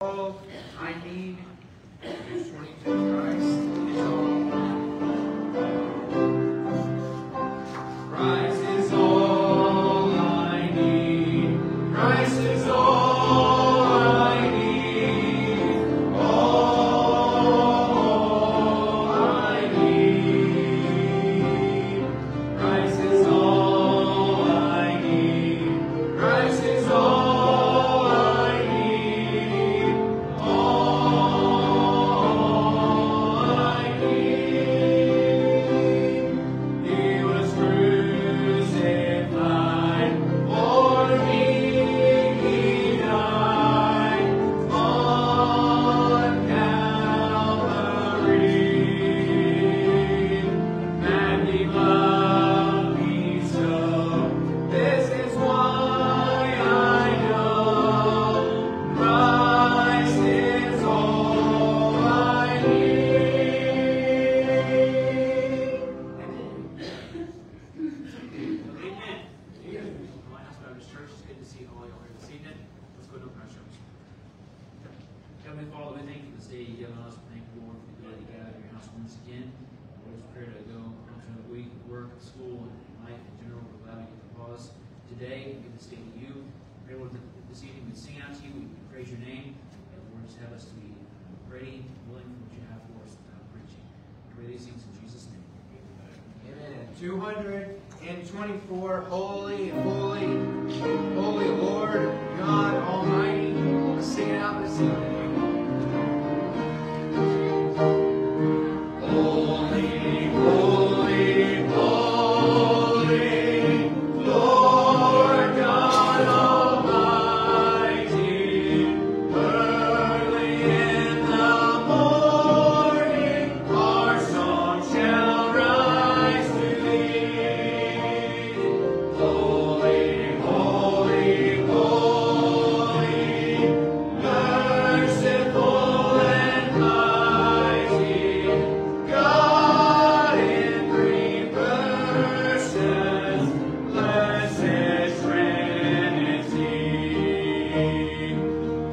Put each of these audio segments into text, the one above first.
All I need is 22 Christ is all. Christ is all I need. Christ is all I need. All I need. Christ is all I need. Christ is all. Heavenly Father, we thank you for this day you've given us. We thank you, Lord, for the ability to gather in your house once again. Lord, it's prayer to go on through the week, work, school, and life in general. We're glad we get to pause today and get to stay with you. Pray, Lord, that this evening we sing out to you, we praise your name, and Lord, just have us to be ready and willing for what you have for us without preaching. I pray these things in Jesus' name. Amen. 224, holy, holy, holy Lord, God Almighty. Let's sing it out this evening. Holy, holy, holy, Lord God Almighty. Early in the morning, our song shall rise to thee. Holy, holy, holy, merciful and mighty, God in three persons, blessed Trinity.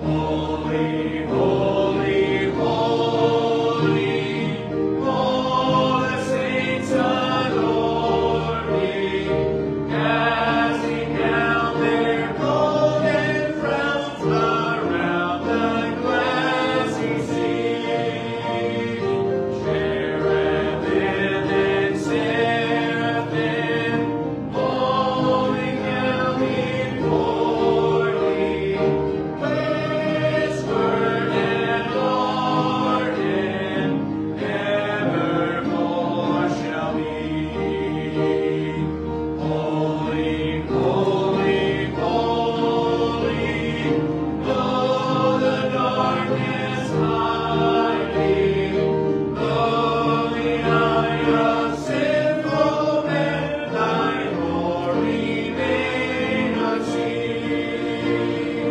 Holy, holy, holy, all the saints adore thee, casting down their golden crowns around the glassy sea. Cherubim and seraphim, falling down before thee, westward and Lord, and evermore shall be. Holy, holy, holy, though the darkness hiding, though the eye of sinful men thy glory may not see.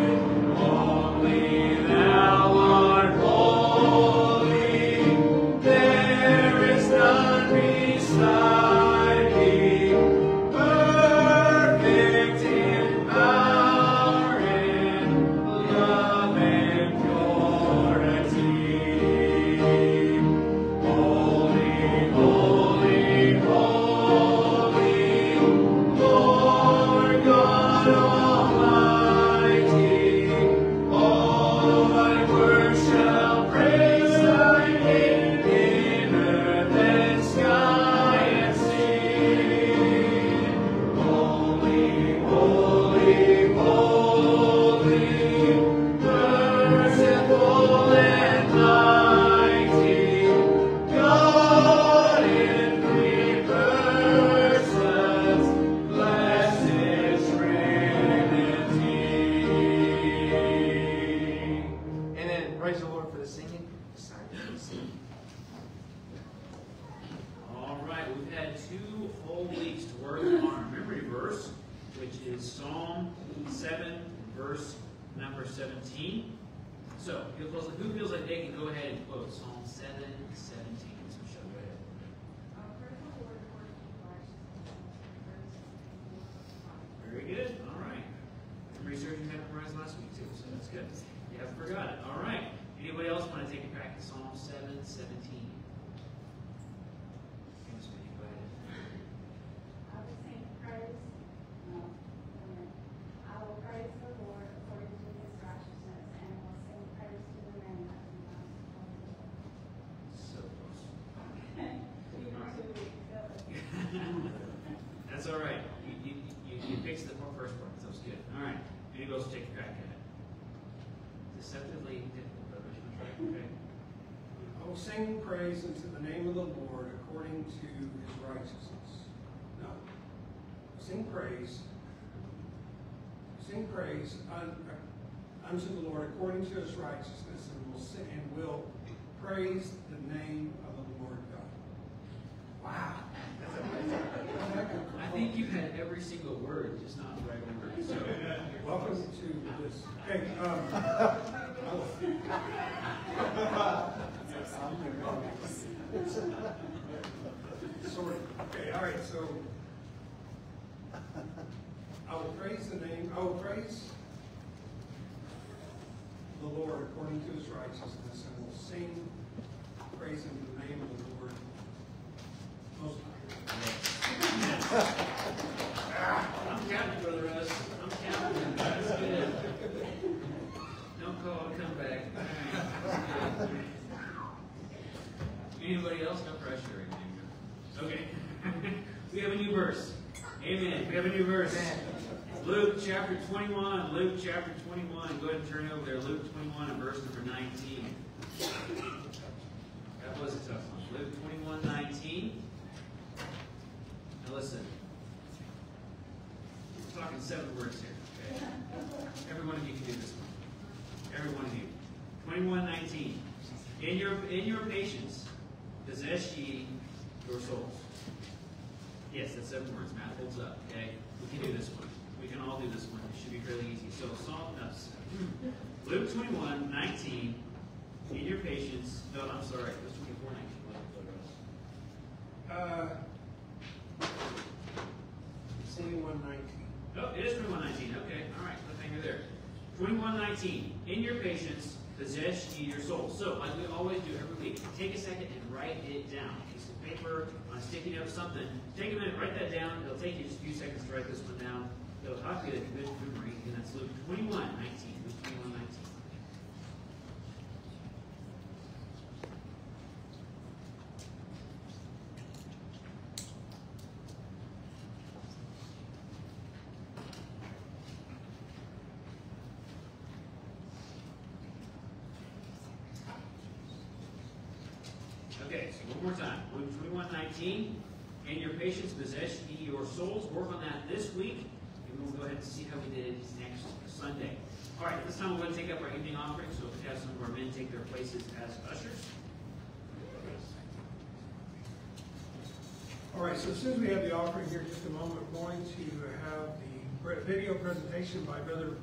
Only thou art holy, there is none beside thee, perfect in power and love and purity. Holy, holy, holy, Lord God Almighty. All thy works shall praise thy name in earth and sky and sea. Holy, holy, holy, merciful and mighty, God in three persons, blessed Trinity. Amen. Praise the Lord for the singing. All right, we've had 2 whole weeks to work on our memory verse, which is Psalm 7, verse number 17. So, who feels like they can go ahead and quote Psalm 7:17? So, Michelle, go ahead. Very good. All right. Memory surgeon had memorized last week too, so that's good. Yeah, haven't forgotten. All right. Anybody else want to take a crack at Psalm 7:17? Yes, ma'am, go ahead. I will sing praise. No, wait a minute. I will praise the Lord according to his righteousness, and will sing praise to the name of his name. So close. You know, 2 weeks. That's all right. You fixed the first part. That was good. All right. Anybody else take a crack at it? Deceptively difficult, brother. Okay. I will sing praise unto the name of the Lord according to his righteousness. No. Sing praise unto the Lord according to his righteousness, and will praise the name of the Lord God. Wow. I think you had every single word, just not the right word. So, Welcome to this. Okay. Sorry. Okay. All right. So I will praise the name. I will praise the Lord according to his righteousness, and will sing praise in the name of the Lord Most High. I'm counting, Brother Russ. I'm counting. That's good. Don't call it a comeback. All right. Anybody else? No pressure. Okay. We have a new verse. Amen. We have a new verse. Luke chapter 21. Luke chapter 21. Go ahead and turn over there. Luke 21 and verse number 19. That was a tough one. Luke 21:19. Now listen. We're talking 7 words here. Okay? Every one of you can do this one. Every one of you. 21:19. In your patience, possess ye your souls. Yes, that's 7 words. Math holds up. Okay, we can do this one. We can all do this one. It should be fairly easy. So Luke 21:19. In your patience. No, I'm sorry. It was 24:19. 21:19. Oh, it is 21:19. Okay, all right. Put a finger there. 21:19. In your patience, possess ye your soul. So, like we always do every week, take a second and write it down. A piece of paper, on a sticky note, something. Take a minute, write that down. It'll take you just a few seconds to write this one down. It'll help you to commit to memory, and that's Luke 21:19. Luke 21:19. Okay, so one more time. Luke 21:19. In your patience, possess ye your souls. Work on that this week, and we'll go ahead and see how we did next Sunday. All right, this time we're going to take up our evening offering, so if we have some of our men take their places as ushers. All right, so as soon as we have the offering here, just a moment, we're going to have the video presentation by Brother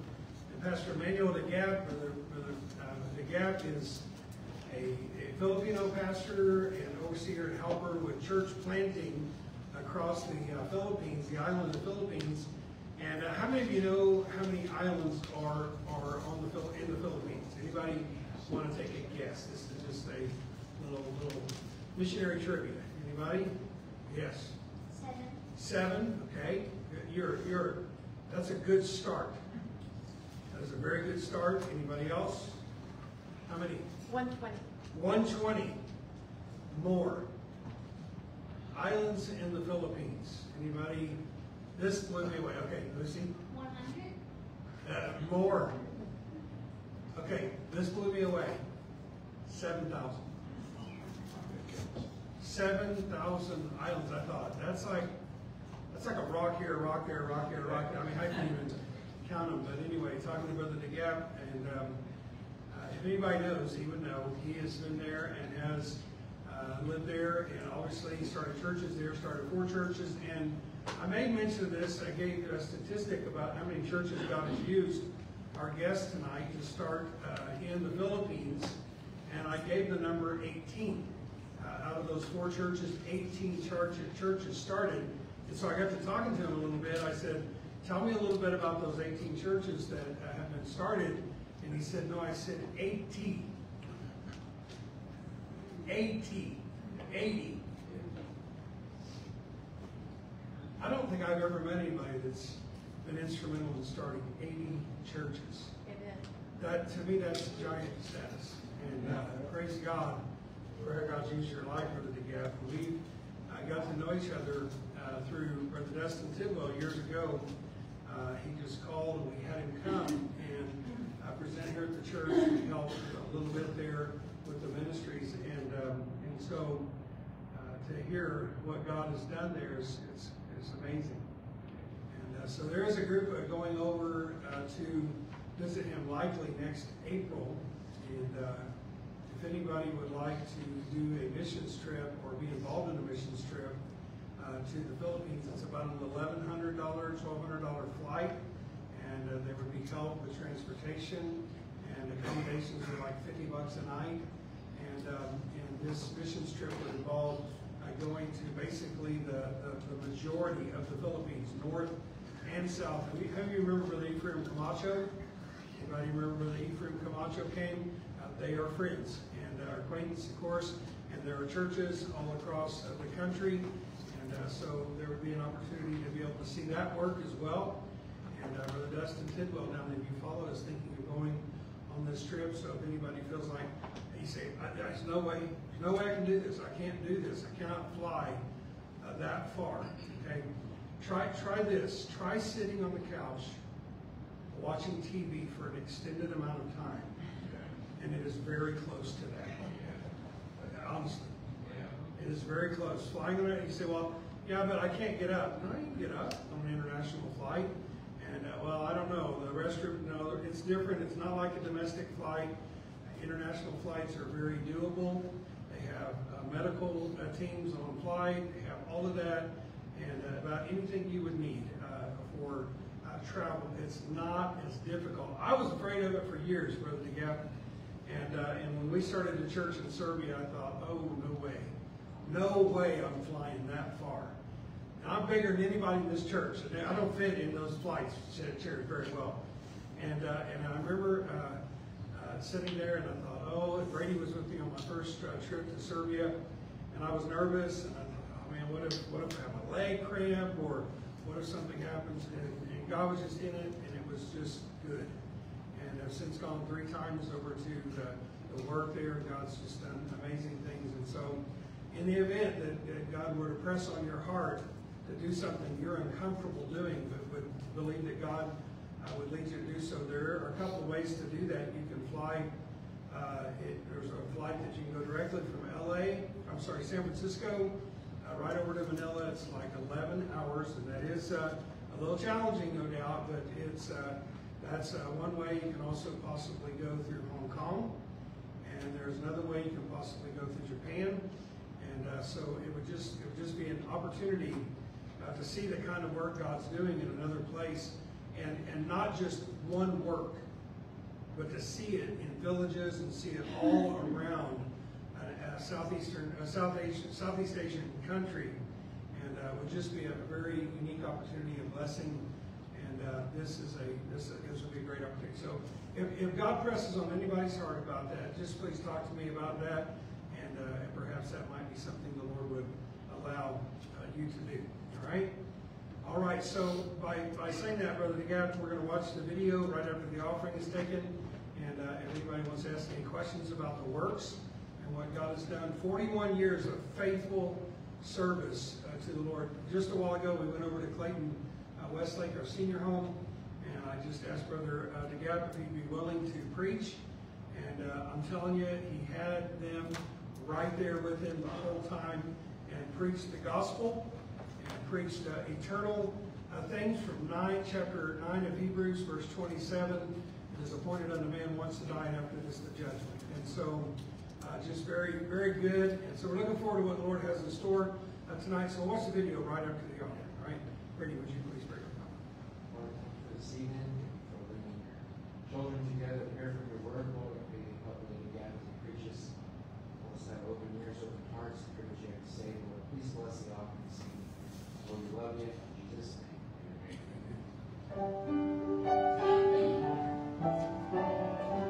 and Pastor Emmanuel DeGab. Brother DeGab is a Filipino pastor and overseer and helper with church planting across the Philippines, the island of the Philippines. And how many of you know how many islands are in the Philippines? Anybody want to take a guess? This is just a little missionary trivia. Anybody? Yes. 7. Okay. That's a good start. That is a very good start. Anybody else? How many? 120. 120 more islands in the Philippines. Anybody? This blew me away. Okay, Lucy. 100. More. Okay, this blew me away. 7,000. 7,000 islands. I thought that's like a rock here, rock there, rock here, rock there. I mean, I can't even count them. But anyway, talking to Brother DeGap, and if anybody knows, he would know. He has been there and has lived there, and obviously he started churches there, started 4 churches. And I made mention of this. I gave a statistic about how many churches God has used our guest tonight to start in the Philippines, and I gave the number 18. Out of those 4 churches, 18 churches started. And so I got to talking to him a little bit. I said, tell me a little bit about those 18 churches that have been started And he said, no, I said 80. 80. 80. I don't think I've ever met anybody that's been instrumental in starting 80 churches. Amen. That, to me, that's giant status. And praise God for how God's used your life, Brother DeGap. We got to know each other through Brother Dustin Tidwell years ago. He just called and we had him come and present here at the church and help a little bit there with the ministries. And so to hear what God has done there is amazing. And so there is a group going over to visit him likely next April. And if anybody would like to do a missions trip or be involved in a missions trip to the Philippines, it's about an $1,100, $1,200 flight. And they would be helped with transportation, and accommodations are like $50 a night. And this missions trip would involve going to basically the majority of the Philippines, north and south. Have you remember Brother Ephraim Camacho? Anybody remember Brother Ephraim Camacho came? They are friends and acquaintance, of course, and there are churches all across the country. And so there would be an opportunity to be able to see that work as well. And Brother Dustin Tidwell down there, you follow us, thinking of going on this trip. So if anybody feels like, you say, there's no way I can do this. I can't do this. I cannot fly that far. Okay, try this. Try sitting on the couch watching TV for an extended amount of time, and it is very close to that. Honestly, it is very close. Flying around, you say, well, yeah, but I can't get up. No, you can get up on an international flight. And well, I don't know. The restroom, no, it's different. It's not like a domestic flight. International flights are very doable. They have medical teams on flight. They have all of that, and about anything you would need for travel. It's not as difficult. I was afraid of it for years, Brother DeGap, and when we started the church in Serbia, I thought, oh, no way I'm flying that far. And I'm bigger than anybody in this church, and I don't fit in those flights chairs very well. And I remember sitting there, and I thought, oh, Brady was with me on my first trip to Serbia, and I was nervous, and I thought, oh man, what if I have a leg cramp, or what if something happens? And God was just in it, and it was just good. And I've since gone 3 times over to the work there, and God's just done amazing things. And so, in the event that God were to press on your heart to do something you're uncomfortable doing, but would believe that God would lead you to do so, there are a couple of ways to do that. You can fly. There's a flight that you can go directly from San Francisco, right over to Manila. It's like 11 hours, and that is a little challenging, no doubt, but that's one way. You can also possibly go through Hong Kong, and there's another way you can possibly go through Japan. And so it would just be an opportunity to see the kind of work God's doing in another place, and not just one work, but to see it in villages and see it all around Southeast Asian country, and would just be a very unique opportunity and blessing. And this would be a great opportunity. So if God presses on anybody's heart about that, just please talk to me about that, and perhaps that might be something the Lord would allow you to do. All right. All right. So by saying that, Brother DeGap, we're going to watch the video right after the offering is taken. And if anybody wants to ask any questions about the works and what God has done, 41 years of faithful service to the Lord. Just a while ago, we went over to Clayton Westlake, our senior home, and I just asked Brother DeGap if he'd be willing to preach. And I'm telling you, he had them right there with him the whole time and preached the gospel and preached eternal things from chapter 9 of Hebrews, verse 27. It is appointed unto man once to die, and after this the judgment. And so just very, very good. And so we're looking forward to what the Lord has in store tonight. So we'll watch the video right after the offering. All right? Brady, would you please pray? Lord, thank you for this evening, for bringing children together to hear from your word, Lord. May you help me again as you preach us. Let's have open ears, open hearts to hear what you have to say, Lord. Please bless the offering this evening. Lord, we love you. In Jesus' name. Amen.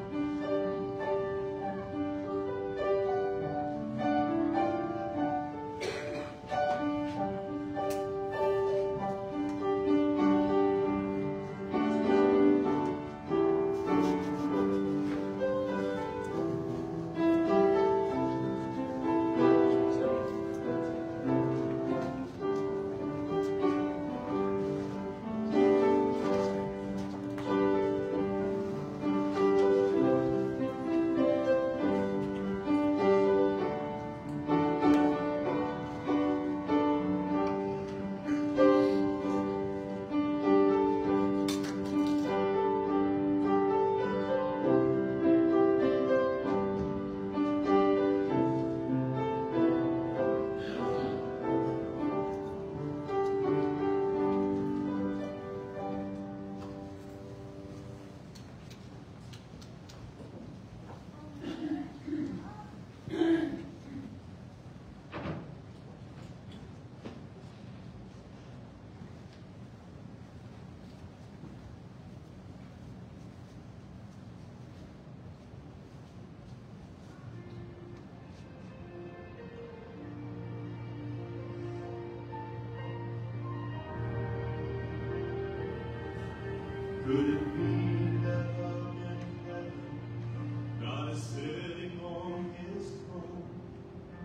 is sitting on his throne,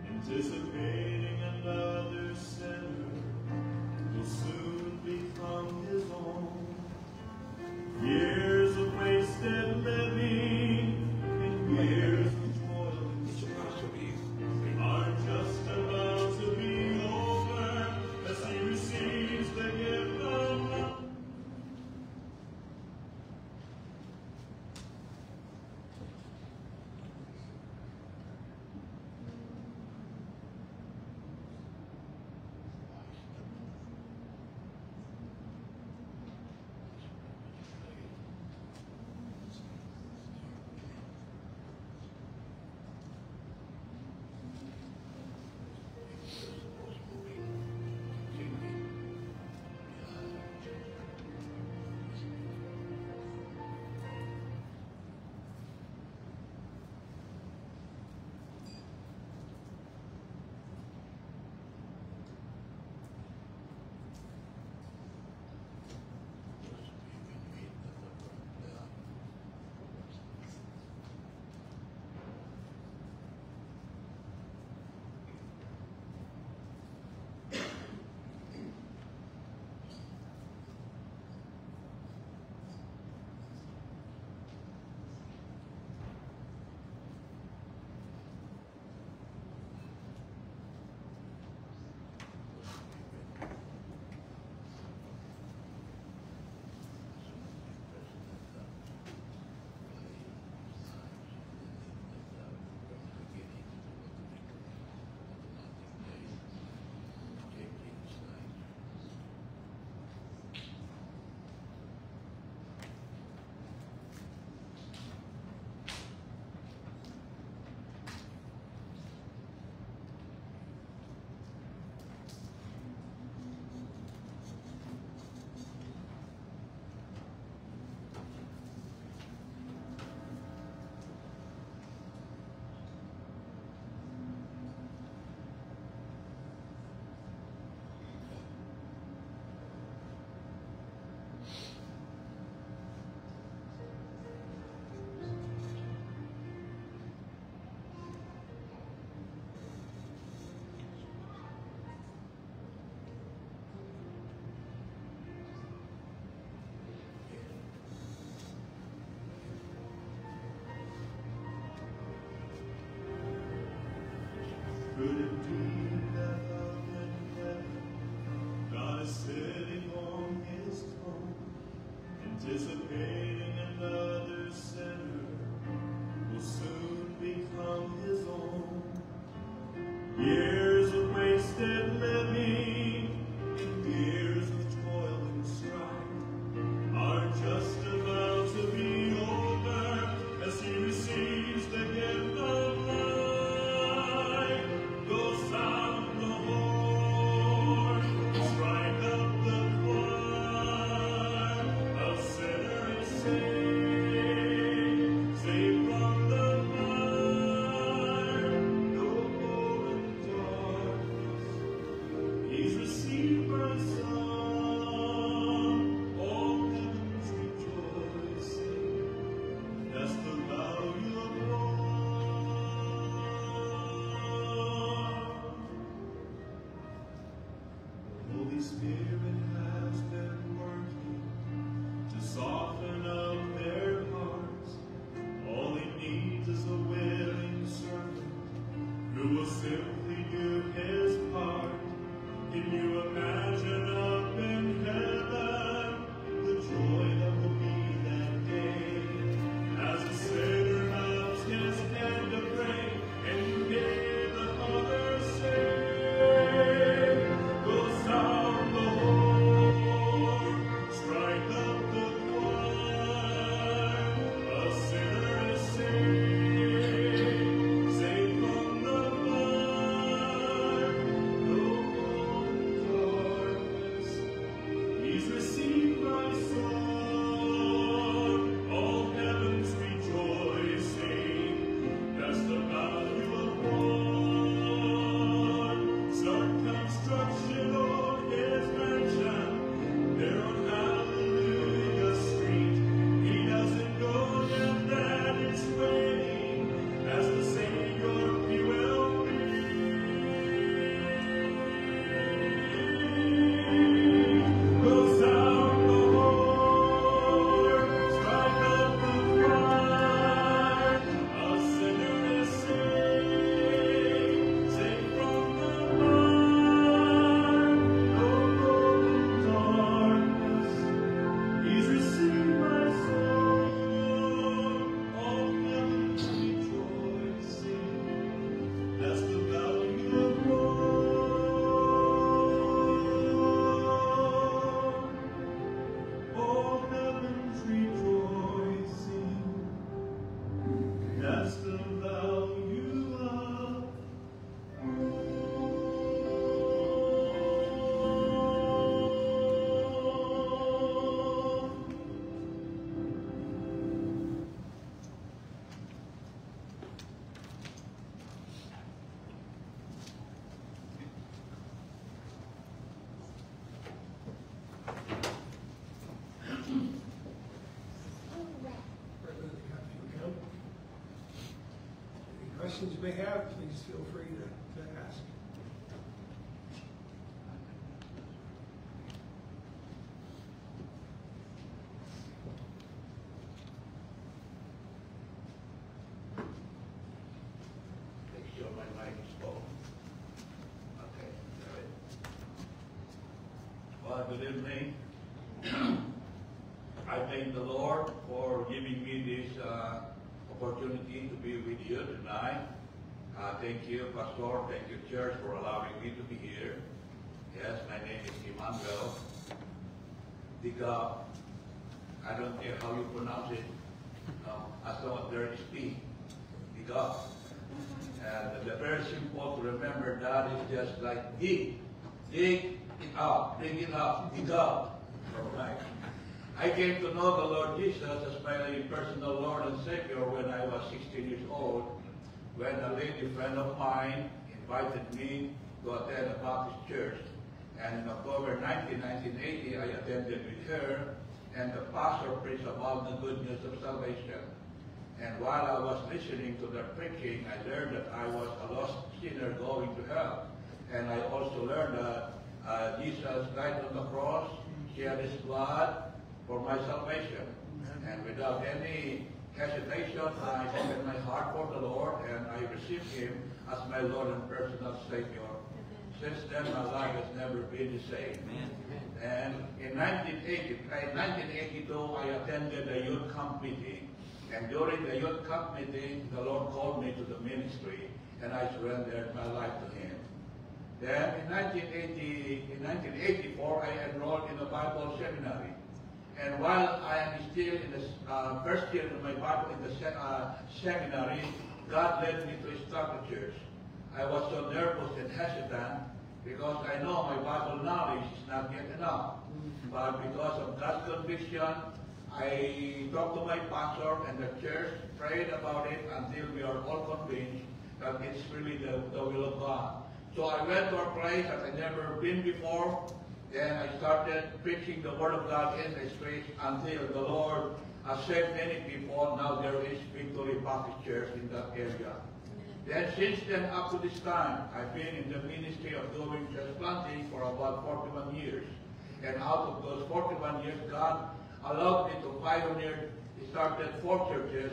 anticipating another sinner will soon become his own. Years of wasted living and years of toil and strife are just about to be over as he receives the gift of life. Could it be that up in heaven, God is sitting on his throne, anticipating another sinner will soon become his own? Years of wasted living and years of toil and strife are just about to be over as he receives the gift of life. Go sound the horn, strike up the choir, a sinner is saved, saved from the fire, no more in darkness, he's received my son, all heaven's rejoicing, that's the value of love. The Holy Spirit has been working to soften up their hearts. All he needs is a willing servant who will simply do his part. Can you imagine up in heaven the joy that will be that day as a sinner bows his head to pray and you hear the Father say, go sound the horn, strike up the choir, a sinner is saved, saved from the fire, no more darkness. questions you may have, please feel free to ask. Make sure my mic is on. Okay, all right. Well, good evening. I thank the Lord for giving me this opportunity to be with you tonight. Thank you, Pastor. Thank you, Church, for allowing me to be here. Yes, my name is Emmanuel Diga. I don't care how you pronounce it. As long as there is P. Diga. And the very simple to remember that is just like dig it up, dig it up, dig up. Right. I came to know the Lord Jesus as my personal Lord and Savior when I was 16 years old, when a lady friend of mine invited me to attend a Baptist church. And in October 1980, I attended with her, and the pastor preached about the good news of salvation. And while I was listening to the preaching, I learned that I was a lost sinner going to hell. And I also learned that Jesus died on the cross, shed his blood for my salvation. And without any hesitation, I opened my heart for the Lord, and I received him as my Lord and personal Savior. Since then, my life has never been the same. And in 1982, I attended a youth camp meeting. And during the youth camp meeting, the Lord called me to the ministry, and I surrendered my life to him. Then in 1984, I enrolled in a Bible seminary. And while I am still in the first year of my Bible in the seminary, God led me to start a church. I was so nervous and hesitant because I know my Bible knowledge is not yet enough. But because of God's conviction, I talked to my pastor and the church, prayed about it until we are all convinced that it's really the will of God. So I went to a place that I'd never been before. Then I started preaching the Word of God in the streets until the Lord has saved many people. Now there is Victory Baptist Church in that area. Then since then up to this time, I've been in the ministry of doing church planting for about 41 years. And out of those 41 years, God allowed me to pioneer. He started 4 churches.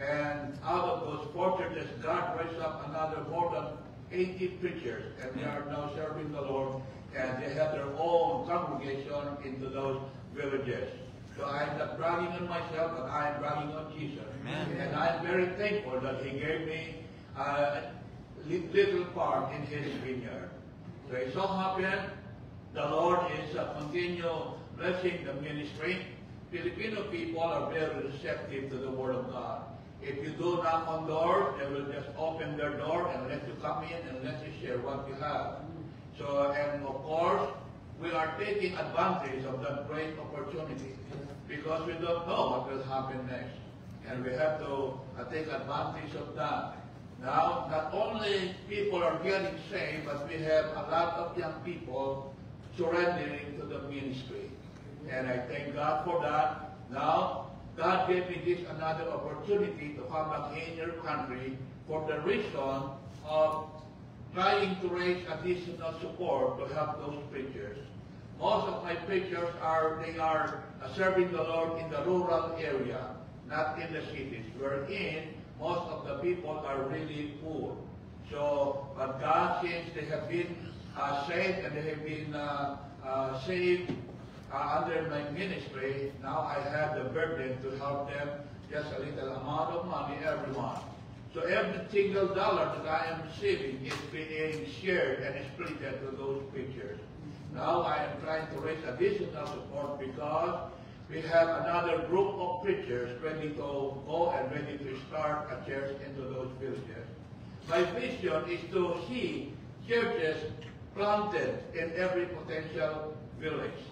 And out of those 4 churches, God raised up another more than 80 preachers. And they are now serving the Lord. And they have their own congregation into those villages. So I'm not bragging on myself, but I am bragging on Jesus. Amen. And I'm very thankful that he gave me a little part in his vineyard. So it so happened, the Lord is continue blessing the ministry. Filipino people are very receptive to the Word of God. If you do knock on doors, they will just open their door and let you come in and let you share what you have. So, and of course, we are taking advantage of that great opportunity because we don't know what will happen next. And we have to take advantage of that. Now, not only people are getting saved, but we have a lot of young people surrendering to the ministry. And I thank God for that. Now, God gave me this another opportunity to come back in your country for the reason of trying to raise additional support to help those preachers. Most of my preachers are serving the Lord in the rural area, not in the cities, wherein most of the people are really poor. So, but God, since they have been saved and they have been saved under my ministry, now I have the burden to help them just a little amount of money every month. So every single dollar that I am receiving is being shared and split to those preachers. Now I am trying to raise additional support because we have another group of preachers ready to go and ready to start a church into those villages. My vision is to see churches planted in every potential village.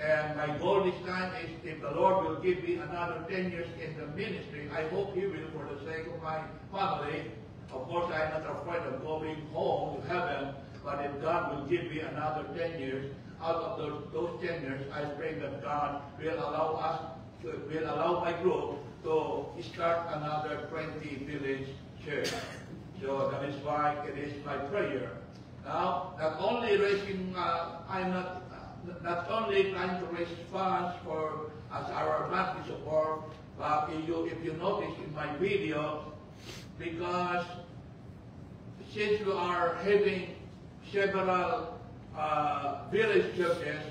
And my goal this time is, if the Lord will give me another 10 years in the ministry, I hope He will for the sake of my family. Of course, I am not afraid of going home to heaven, but if God will give me another 10 years, out of those 10 years, I pray that God will allow my group to start another 20 village church. So that is why it is my prayer. Now, not only raising, I'm not only trying to raise funds for as our monthly support, but if you notice in my video, because since we are having several village churches,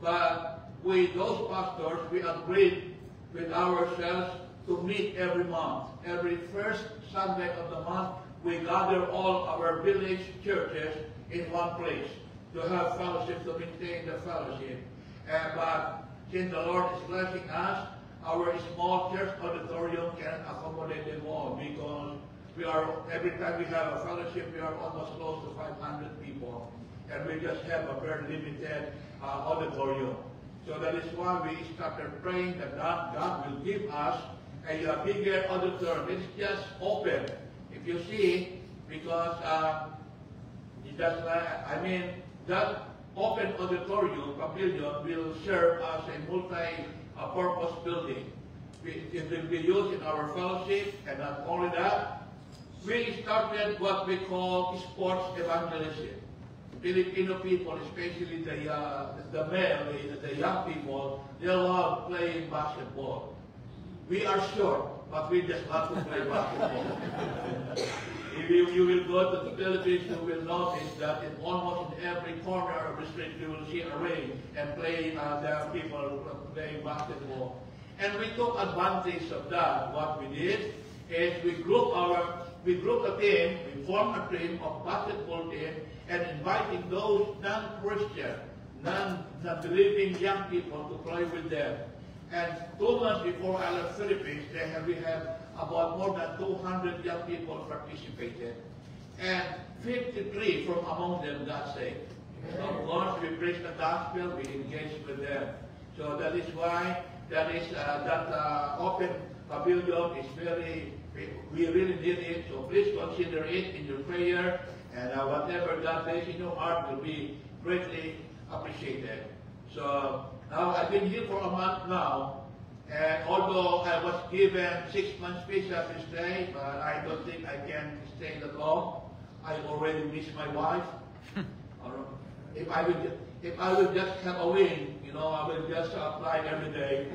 but with those pastors, we agreed with ourselves to meet every month. Every first Sunday of the month, we gather all our village churches in one place to have fellowship, to maintain the fellowship. But since the Lord is blessing us, our small church auditorium can accommodate them all, because we are, every time we have a fellowship, we are almost close to 500 people. And we just have a very limited auditorium. So that is why we started praying that God will give us a bigger auditorium. It's just open. If you see, because that open auditorium, pavilion, will serve as a multi-purpose building. It will be used in our fellowship, and not only that, we started what we call sports evangelism. Filipino people, especially the male, the young people, they love playing basketball. We are short, but we just love to play basketball. If you will go to the Philippines, you will notice that in almost in every corner of the street, you will see a ring and there are people playing basketball. And we took advantage of that. What we did is we group a team, we formed a team of basketball team, and inviting those non-Christian, non-believing young people to play with them. And 2 months before I left Philippines, we have about more than 200 young people participated. And 53 from among them got saved. Of course, we preach the gospel, we engage with them. So that is why that open pavilion is we really need it. So please consider it in your prayer, and whatever God lays in your heart will be greatly appreciated. So now I've been here for a month now, and although I was given 6 months visa to stay, but I don't think I can stay that long. I already miss my wife. If I would just have a wing, I will just apply every day.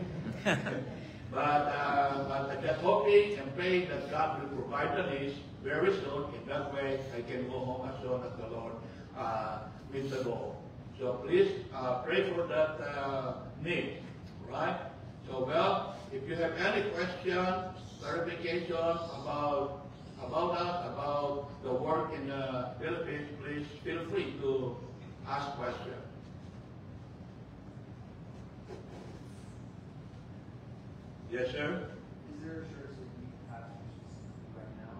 But I'm just hoping and praying that God will provide the needs very soon. In that way, I can go home as soon as the Lord will the goal. So please pray for that need, right? So if you have any questions, clarifications about us, about the work in the Philippines, please feel free to ask questions. Yes, sir? Is there a church that you have right now?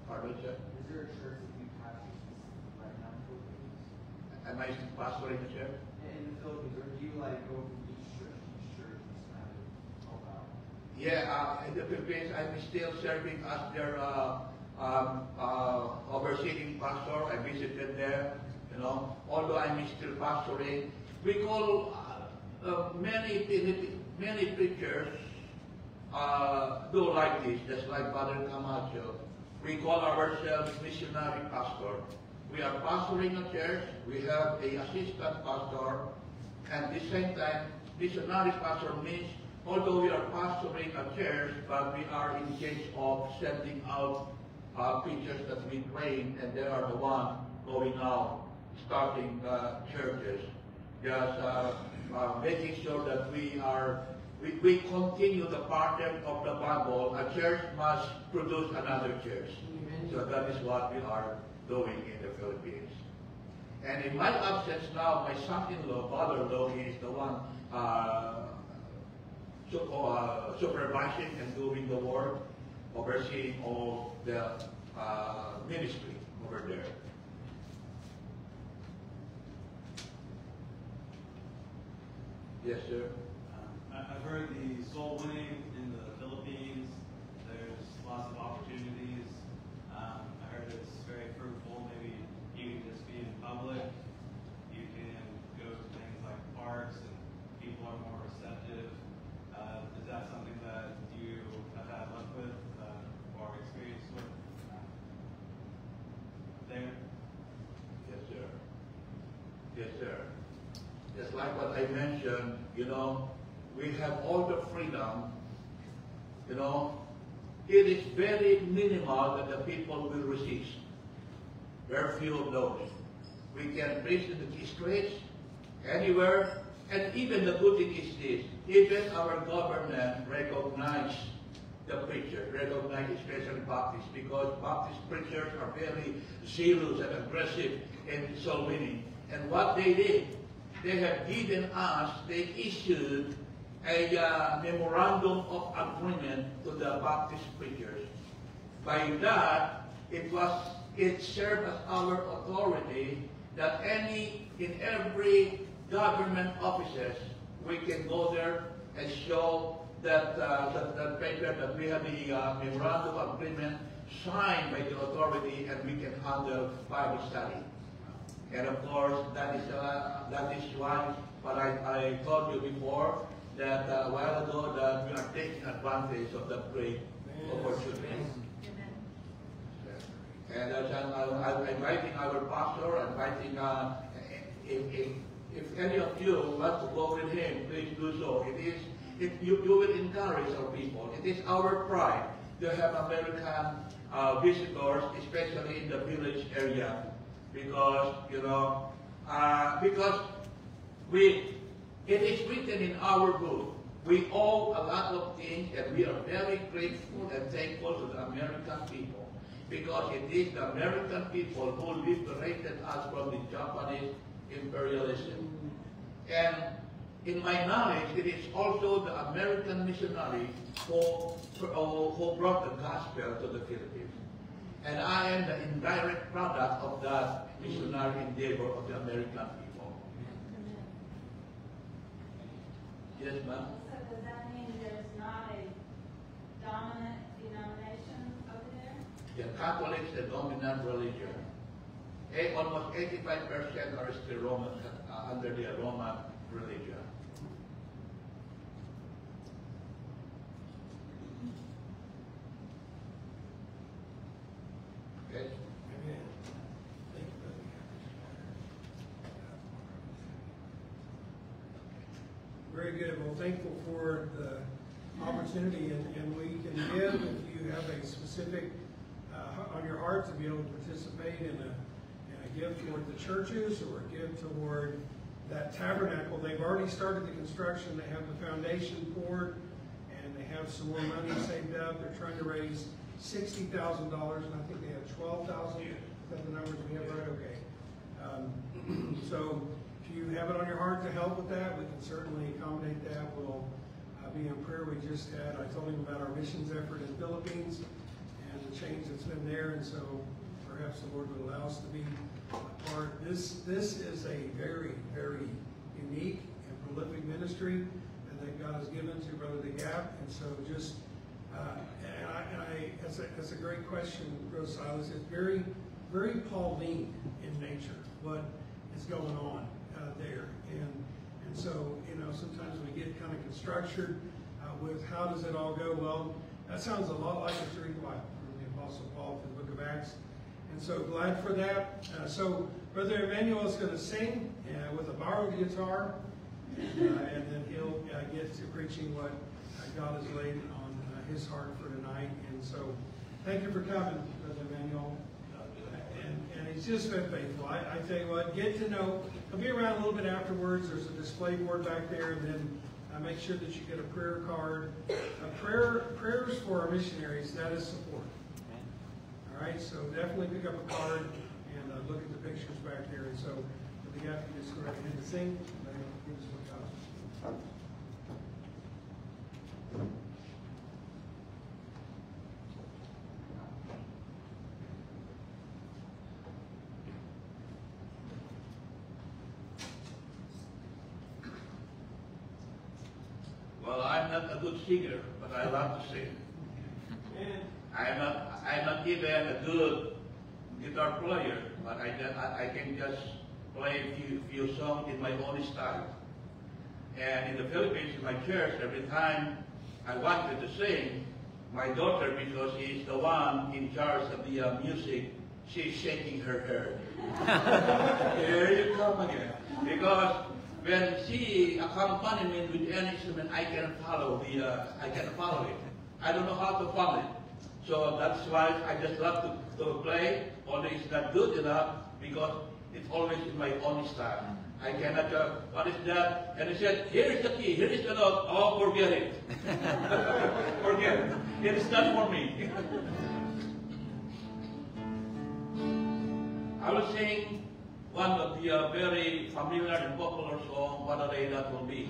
Pardon, sir? Is there a church that you have right now in the Philippines? Am I pastoring the church? In the Philippines, or do you go from each church and kind of help out? Yeah, in the Philippines, I'm still serving as their overseeing pastor. I visited there, although I'm still pastoring. We call many preachers do like this, just like Father Camacho. We call ourselves missionary pastor. We are pastoring a church, we have an assistant pastor, and at the same time, missionary pastor means, although we are pastoring a church, but we are engaged of sending out preachers that we train, and they are the ones going out, starting churches. Just making sure that we continue the pattern of the Bible. A church must produce another church. So that is what we are doing in the Philippines. And in my absence now, my son-in-law, father-in-law, he is the one supervising and doing the work, overseeing all the ministry over there. Yes, sir. I've heard the soul winning in the Philippines. There's lots of opportunities. I heard it's very fruitful. Maybe you can just be in public. You can go to things like parks, and people are more receptive. Is that something that you have had luck with or experienced with? just like what I mentioned, you know, we have all the freedom, you know. It is very minimal that the people will resist. Very few of those. We can preach in the streets, anywhere, and even the good thing is this, even our government recognize the preacher, recognize especially Baptists, because Baptist preachers are very zealous and aggressive in soul winning. And what they did, they have given us, they issued a memorandum of agreement to the Baptist preachers. By that, it served as our authority that in every government offices, we can go there and show that paper that we have the memorandum of agreement signed by the authority, and we can handle Bible study. And of course, that is why what I told you before, that a while ago, that we are taking advantage of that great opportunity. And I'm inviting our pastor, inviting, if any of you want to go with him, please do so. You will encourage our people. It is our pride to have American visitors, especially in the village area, because, you know, it is written in our book, we owe a lot of things, and we are very grateful and thankful to the American people, because it is the American people who liberated us from the Japanese imperialism. And in my knowledge, it is also the American missionary who brought the gospel to the Philippines. And I am the indirect product of that missionary endeavor of the American people. Yes, ma'am? So does that mean there's not a dominant denomination over there? The Catholics, the dominant religion. Almost 85% are still Roman, under the Roman religion. Okay? Amen. Thank you, Brother. Very good. Well, thankful for the opportunity, and we can give if you have a specific on your heart to be able to participate in a give toward the churches or give toward that tabernacle. They've already started the construction. They have the foundation poured, and they have some more money saved up. They're trying to raise $60,000, and I think they have $12,000. Is that the numbers we have right? Okay. So if you have it on your heart to help with that, we can certainly accommodate that. We'll be in prayer. We just had, I told him about our missions effort in the Philippines and the change that's been there, and so perhaps the Lord would allow us to be a part. This is a very, very unique and prolific ministry that God has given to Brother DeGap, and so just that's a great question, Brother Silas. It's very, very Pauline in nature what is going on there, and so sometimes we get kind of structured with how does it all go. Well, that sounds a lot like the Greek Bible from the Apostle Paul to the Book of Acts. And so glad for that. So Brother Emmanuel is going to sing with a borrowed guitar, and then he'll get to preaching what God has laid on his heart for tonight. And so thank you for coming, Brother Emmanuel. And he's just been faithful. I tell you what, get to know. He'll be around a little bit afterwards. There's a display board back there, and then make sure that you get a prayer card. Prayers for our missionaries, that is support. All right, so definitely pick up a card and look at the pictures back there. And so, the guy can just go right ahead and sing, and then give us what God. Well, I'm not a good singer, but I love to sing. I'm not even a good guitar player, but I can just play a few songs in my own style. And in the Philippines, in my church, every time I wanted to sing, my daughter, because she's the one in charge of the music, she's shaking her head. Here you come again. Because when she accompanied me with any instrument, I can follow it. I don't know how to follow it. So that's why I just love to play, although it's not good enough because it's always in my own style. I cannot what is that? And he said, here is the key, here is the note. Oh, forget it. Forget it. It is not for me. I will sing one of the very familiar and popular song, What a Day That Will Be.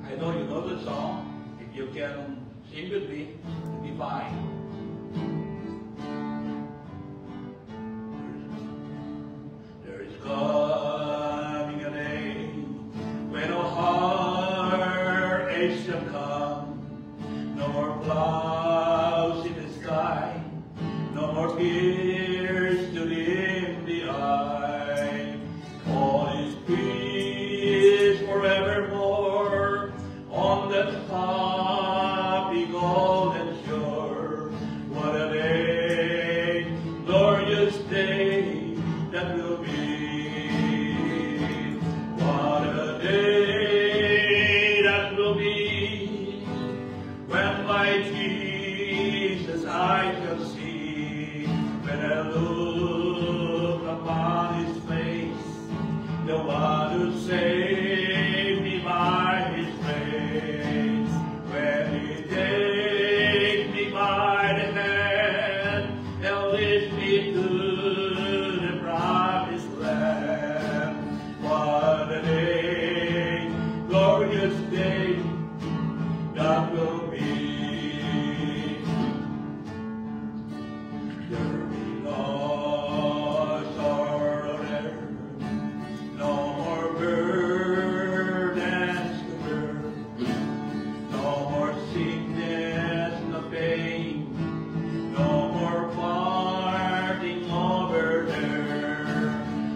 I know you know the song. If you can sing with me, it'll be fine. There is coming a day when our heartaches shall come. No more clouds in the sky, no more tears to dim the eye. All is peace forevermore on that happy golden shore. What a day, glorious day that will be. What a day that will be when my Jesus I shall see. When I look upon his face, the one who saved me by his grace. When he takes me by the hand and leads me to the promised land. What a day, glorious day that will be. There will be no sorrow there, no more burdens to bear, no more sickness, no pain, no more parting over there,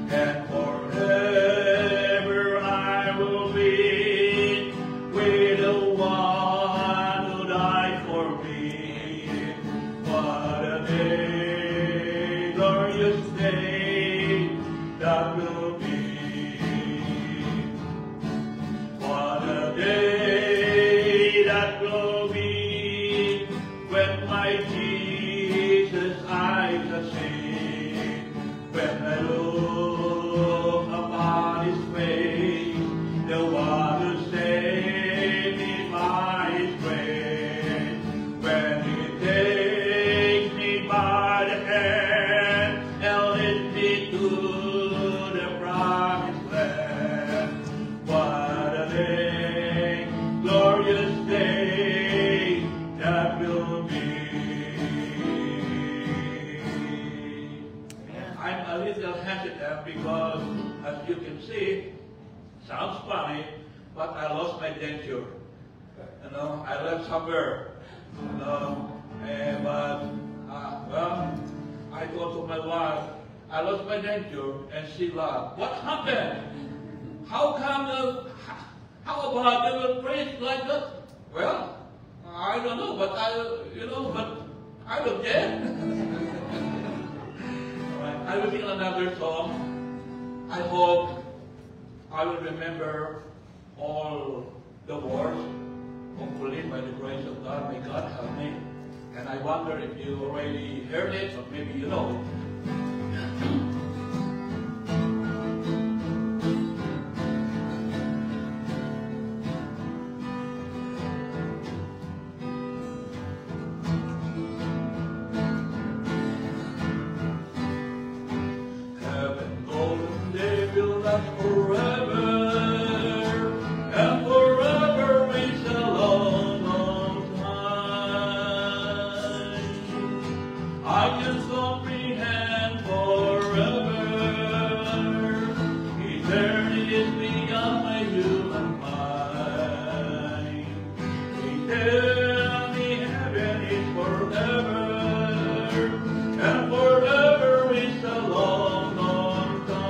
and forever I will be with the one who died for me. What a day, glorious day that will be. What a day that will be when my Jesus I shall see. When I look upon his face, the one who saved me by his grace. When he takes me by the hand and leads me to the promised land. What a day, glorious day that will be. I'm a little hesitant because, as you can see, sounds funny, but I lost my denture. You know, I left somewhere. You know, but well, I told to my wife, I lost my denture, and she laughed. What happened? How come? How about they will praise like that? Well, I don't know, but I don't care. Alright, I will sing another song. I hope I will remember all the words. Hopefully, by the grace of God, may God help me. And I wonder if you already heard it, or maybe you know. Heaven, golden day will last forever, and forever is a long, long time. I can comprehend forever. Eternity is beyond my human mind. Eternity, heaven is forever, and forever is a long, long time.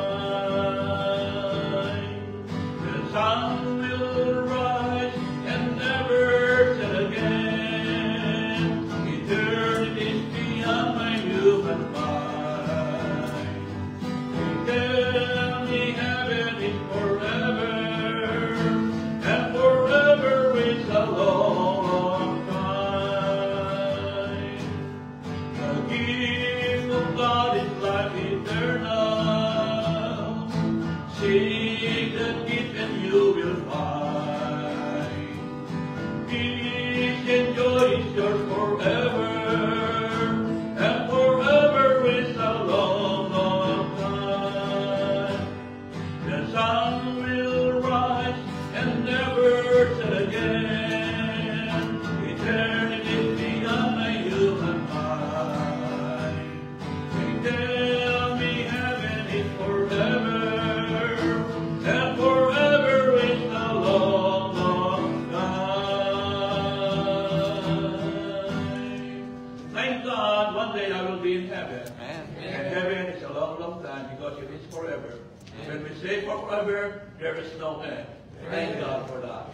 because it is forever. When we say forever, there is no end. Thank God for that.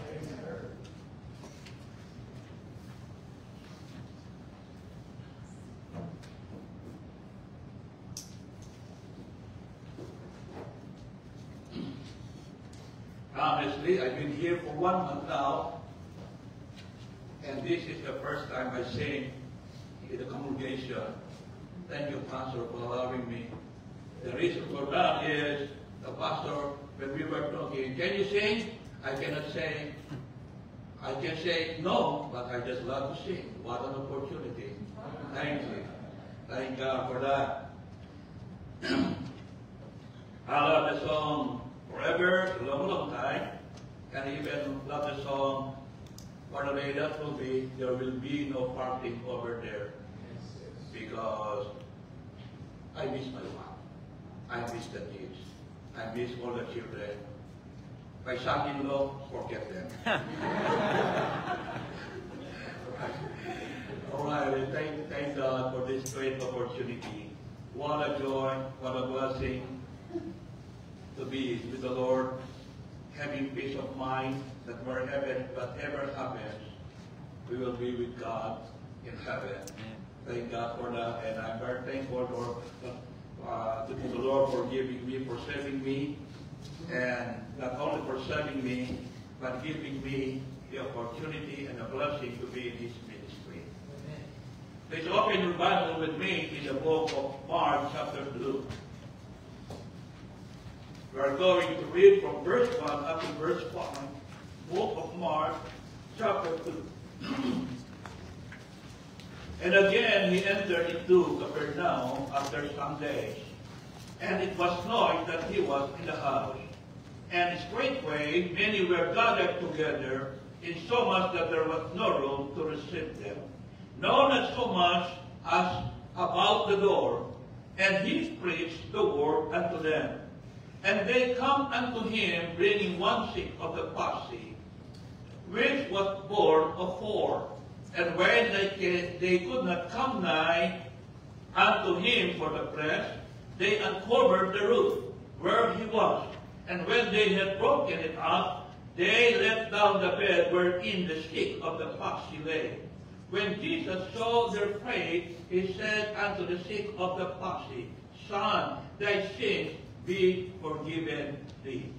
Honestly, I've been here for 1 month now, and this is the first time I sing in the congregation. Thank you, Pastor, for allowing me. The reason for that is the pastor, when we were talking, can you sing? I cannot sing. I can say no, but I just love to sing. What an opportunity. Thank you. Thank God for that. I love the song Forever, a long, long time. And even love the song for the day that will be, there will be no parting over there. Because I miss my wife. I miss the kids. I miss all the children. My son-in-law, forget them. All right, thank God for this great opportunity. What a joy, what a blessing to be with the Lord, having peace of mind that whatever happens, we will be with God in heaven. Thank God for that, and I'm very thankful to the Lord for giving me, for saving me, and not only for saving me, but giving me the opportunity and the blessing to be in His ministry. Please open your Bible with me in the book of Mark, chapter 2. We are going to read from verse 1 up to verse 5, book of Mark, chapter 2. And again he entered into Capernaum after some days, and it was known that he was in the house. And straightway many were gathered together, insomuch that there was no room to receive them, no, not so much as about the door. And he preached the word unto them. And they come unto him, bringing one sick of the palsy, which was born of 4. And when they could not come nigh unto him for the press, they uncovered the roof where he was. And when they had broken it up, they let down the bed wherein the sick of the palsy lay. When Jesus saw their faith, he said unto the sick of the palsy, Son, thy sins be forgiven thee.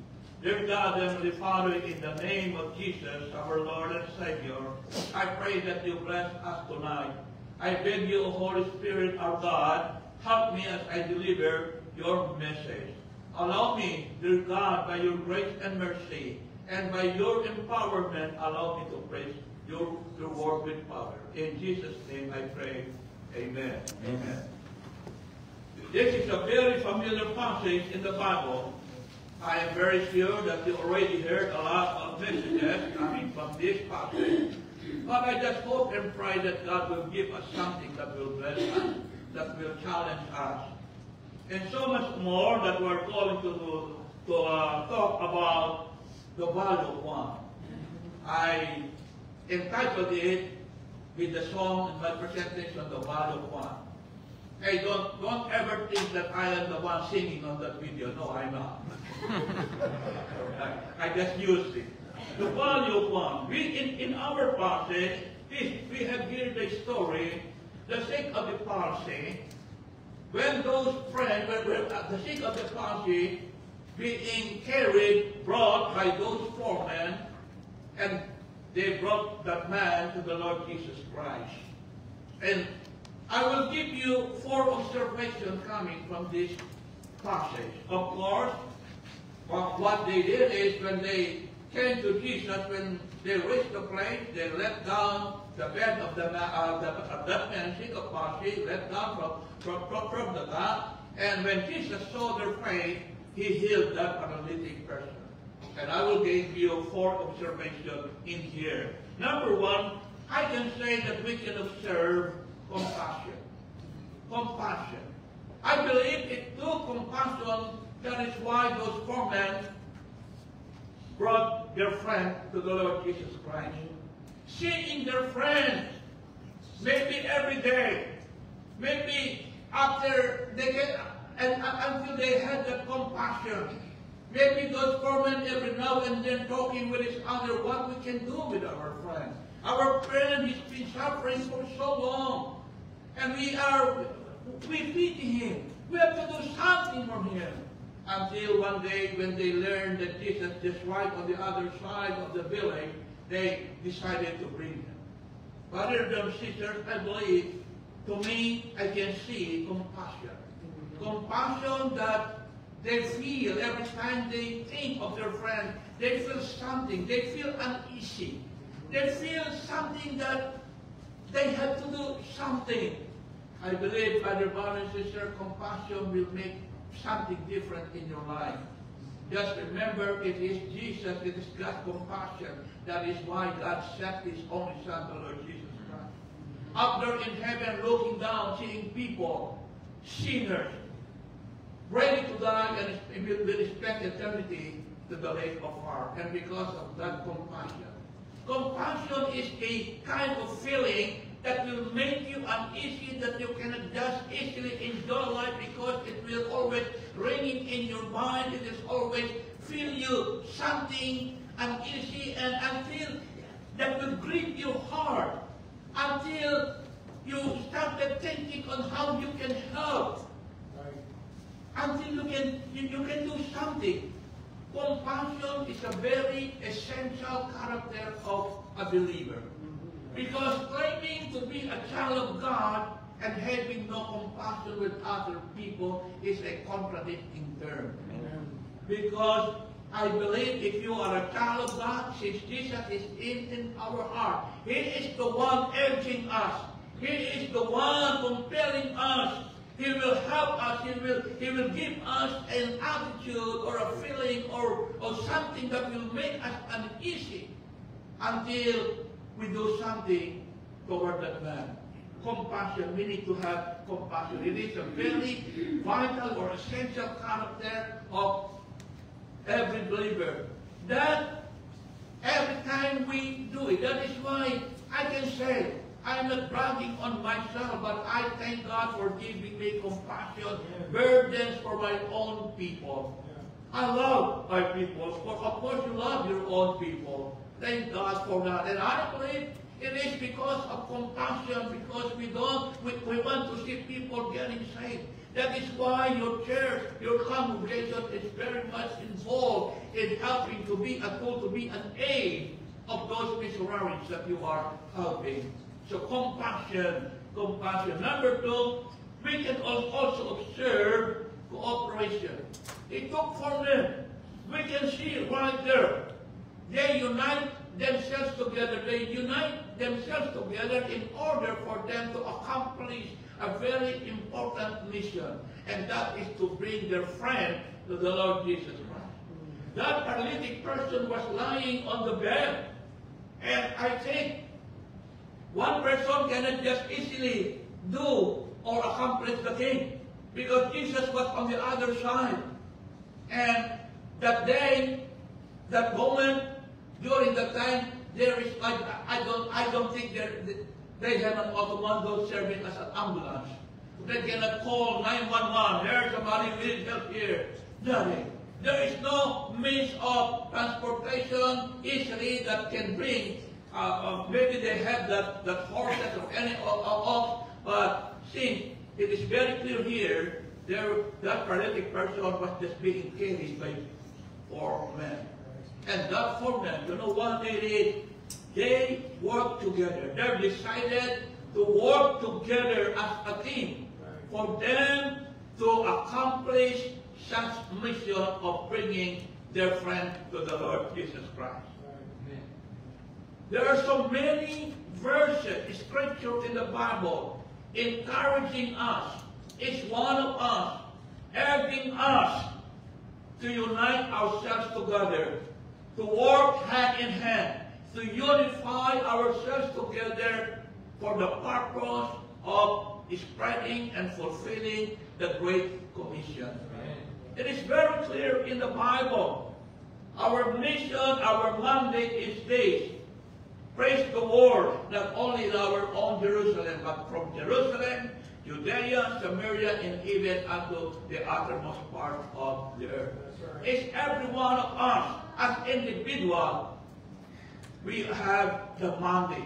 Dear God, Heavenly Father, in the name of Jesus, our Lord and Savior, I pray that you bless us tonight. I beg you, O Holy Spirit, our God, help me as I deliver your message. Allow me, dear God, by your grace and mercy, and by your empowerment, allow me to praise your word with power. In Jesus' name I pray. Amen. Amen. This is a very familiar passage in the Bible. I am very sure that you already heard a lot of messages coming from this passage. But I just hope and pray that God will give us something that will bless us, that will challenge us. And so much more that we're going to talk about the value of one. I entitled it with the song in my presentation, The Value of One. Hey, don't ever think that I am the one singing on that video. No, I'm not. I just used it. The value of one. In our passage, we have here the story, the sick of the palsy. When those friends, the sick of the palsy, being brought by those 4 men, and they brought that man to the Lord Jesus Christ. And I will give you 4 observations coming from this passage. Of course, what they did is when they came to Jesus, when they reached the place, they let down the bed of that man sick of palsy, let down from the top, and when Jesus saw their faith, he healed that paralytic person. And I will give you 4 observations in here. Number 1, I can say that we can observe compassion. Compassion. I believe it took compassion. That is why those 4 men brought their friend to the Lord Jesus Christ. Seeing their friend, maybe every day, maybe after they get, and until they had that compassion. Maybe those foremen every now and then talking with each other what we can do with our friend. Our friend has been suffering for so long, and we pity him. We have to do something for him. Until one day when they learned that Jesus is right on the other side of the village, they decided to bring him. Brothers and sisters, I believe, to me, I can see compassion. Compassion that they feel every time they think of their friend. They feel something. They feel uneasy. They feel something that they have to do something. I believe, brother and sister, compassion will make something different in your life. Just remember, it is Jesus, it is God's compassion. That is why God sent His only Son, the Lord Jesus Christ. Up there in heaven, looking down, seeing people, sinners, ready to die and will spend eternity to the lake of fire. And because of that compassion. Compassion is a kind of feeling that will make you uneasy, that you cannot just easily enjoy life because it will always ringing in your mind. It is always feel you something uneasy, and until that will grip your heart, until you started thinking on how you can help. Until you can do something. Compassion is a very essential character of a believer. Because claiming to be a child of God and having no compassion with other people is a contradicting term. Because I believe if you are a child of God, since Jesus is in our heart, He is the one urging us. He is the one compelling us. He will help us. He will give us an attitude or a feeling or something that will make us uneasy until we do something toward that man. Compassion. We need to have compassion. It is a very vital or essential character of every believer. That every time we do it, that is why I can say, I'm not bragging on myself, but I thank God for giving me compassion, burdens for my own people. I love my people. Of course, you love your own people. Thank God for that. And I believe it is because of compassion, because we want to see people getting saved. That is why your church, your congregation is very much involved in helping to be a tool, to be an aid of those missionaries that you are helping. So compassion. Number two, we can also observe cooperation. It took from them. We can see right there. They unite themselves together. They unite themselves together in order for them to accomplish a very important mission. And that is to bring their friend to the Lord Jesus Christ. That paralytic person was lying on the bed. And I think one person cannot just easily do or accomplish the thing, because Jesus was on the other side. And that day, that moment, during that time, there is like, I don't think they have an automobile serving as an ambulance. They cannot call 911. There's somebody needs help here. Nothing. There is no means of transportation easily that can bring. Maybe they have that horses or any ox, but since it is very clear here, that paralytic person was just being carried by 4 men. And that 4 men, you know what they did? They worked together. They decided to work together as a team for them to accomplish such mission of bringing their friend to the Lord Jesus Christ. There are so many verses, scriptures in the Bible, encouraging us, each one of us, urging us to unite ourselves together, to work hand in hand, to unify ourselves together for the purpose of spreading and fulfilling the Great Commission. It is very clear in the Bible. Our mission, our mandate is this. Praise the Lord, not only in our own Jerusalem, but from Jerusalem Judea, Samaria, and even unto the uttermost part of the earth. That's right. It's every one of us as individual. We have the mandate.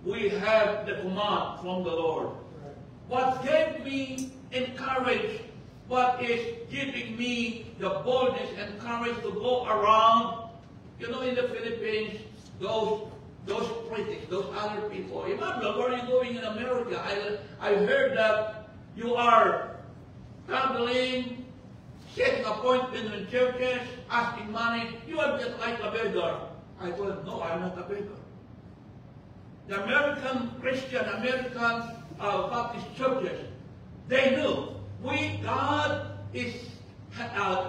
We have the command from the Lord. Right. What gave me courage, what is giving me the boldness and courage to go around, you know, in the Philippines, those critics, those other people. Imagine, where are you going in America? I heard that you are traveling, setting appointments in churches, asking money. You are just like a beggar. I told, no, I'm not a beggar. The American Christian, American Baptist churches, they knew God is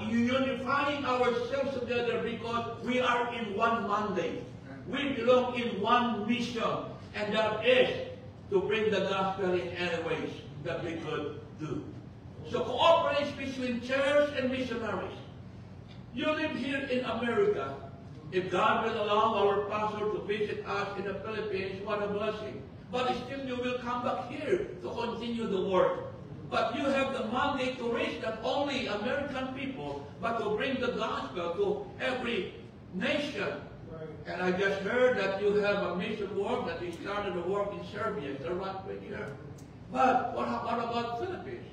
unifying ourselves together because we are in one mandate. We belong in one mission, and that is to bring the gospel in any ways that we could do. So cooperation between church and missionaries. You live here in America. If God will allow our pastor to visit us in the Philippines, what a blessing. But still you will come back here to continue the work. But you have the mandate to reach not only American people, but to bring the gospel to every nation. Right. And I just heard that you have a mission work, that you started a work in Serbia. Is that right with you? But what about Philippines?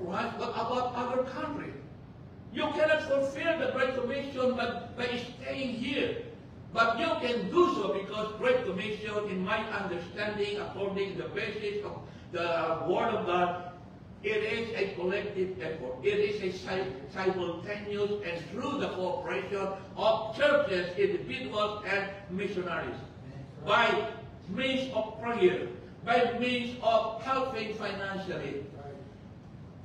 Right? What about other countries? You cannot fulfill the Great Commission by staying here. But you can do so because Great Commission, in my understanding, according to the basis of the Word of God, it is a collective effort. It is a simultaneous and through the cooperation of churches, individuals, and missionaries. By means of prayer, by means of helping financially.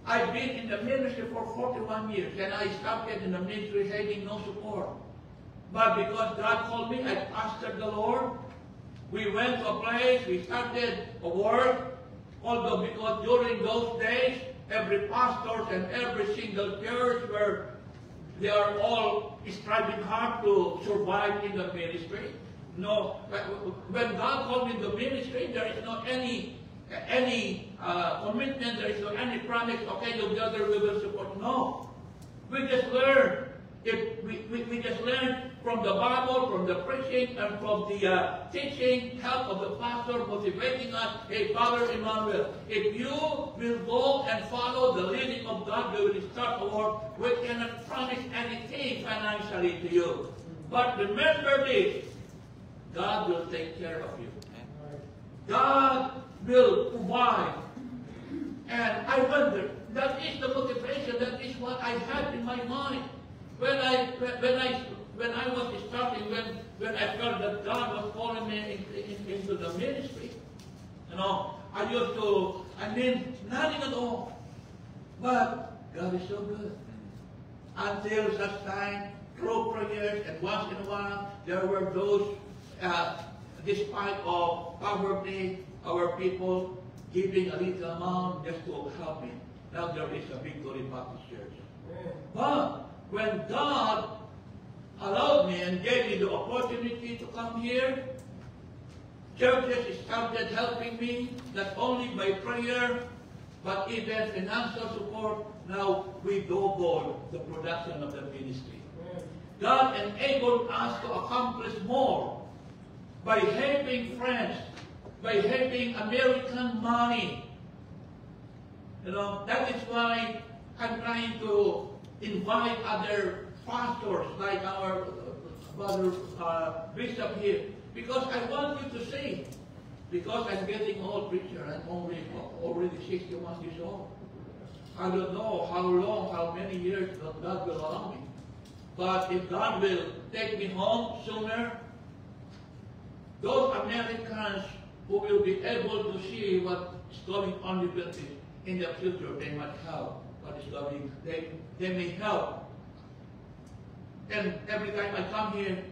I've been in the ministry for 41 years, and I started in the ministry having no support. But because God called me, I pastored the Lord. We went to a place, we started a work. Although because during those days, every pastor and every single church they are all striving hard to survive in the ministry. No, when God called me in the ministry, there is no any commitment, there is no any promise, okay, together we will support. No. We just learn. We just learn from the Bible, from the preaching, and from the teaching, help of the pastor, motivating us. Hey, Father Emmanuel, if you will go and follow the leading of God, we will start a work. We cannot promise anything financially to you. But remember this, God will take care of you. God will provide. And I wonder, that is the motivation, that is what I had in my mind. When I was starting, when I felt that God was calling me into the ministry, you know, I used to, nothing at all. But God is so good. Until such time, through prayers, and once in a while, there were those, despite of poverty, our people giving a little amount just to help me. Now there is a Victory Baptist Church. But when God allowed me and gave me the opportunity to come here, churches started helping me, not only by prayer, but even financial support. Now we double the production of the ministry. God enabled us to accomplish more by helping friends, by helping American money. You know, that is why I'm trying to invite other pastors like our brother bishop here, because I want you to see, because I'm getting old preacher, I'm already 61 years old. I don't know how long, how many years God will allow me. But if God will take me home sooner, those Americans who will be able to see what is going on in the future, they might help. What is going, they may help. And every time I come here,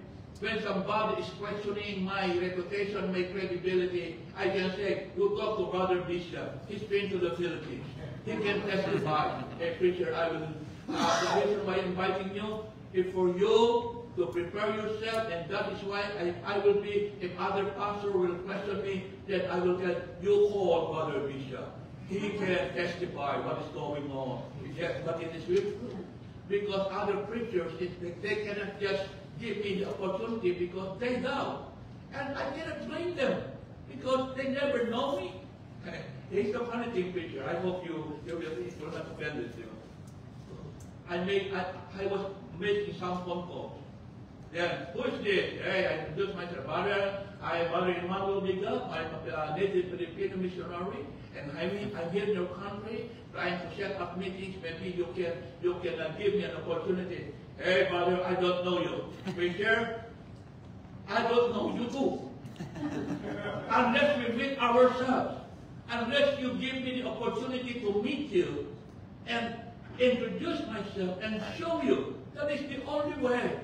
when somebody is questioning my reputation, my credibility, I can say, you talk to Brother Bishop. He's been to the Philippines. He can testify. Hey, preacher, I will. The reason why I'm inviting you is for you to prepare yourself, and that is why I will be, if other pastor will question me, then I will tell you, call Brother Bishop. he can testify what is going on. Yes, but it is true. Because other preachers, they cannot just give me the opportunity because they doubt. And I cannot blame them because they never know me. Here's the funny thing, preacher. I hope you will not offend you. I was making some phone calls. Then, who is this? Hey, I introduced myself. Brother, I am Brother Emmanuel Biga. I'm a native Filipino missionary. And I'm here in your country trying to set up meetings. Maybe you can give me an opportunity. Hey, brother, I don't know you. Preacher, I don't know you too. Unless we meet ourselves. Unless you give me the opportunity to meet you and introduce myself and show you. That is the only way.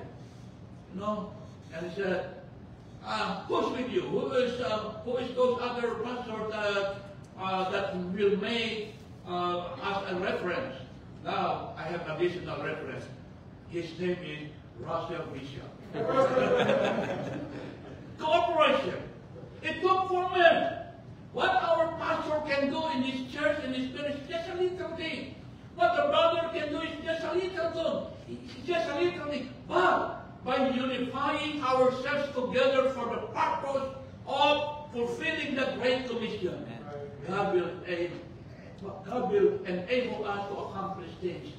You know? And he said, who's with you? Who is those other pastors that will make as a reference? Now, I have additional reference. His name is Russell Bishop. Cooperation. It took 4 men. What our pastor can do in his church and his ministry is just a little thing. What the brother can do is just a little thing. It's just a little thing. But by unifying ourselves together for the purpose of fulfilling the Great Commission, God will enable us to accomplish things.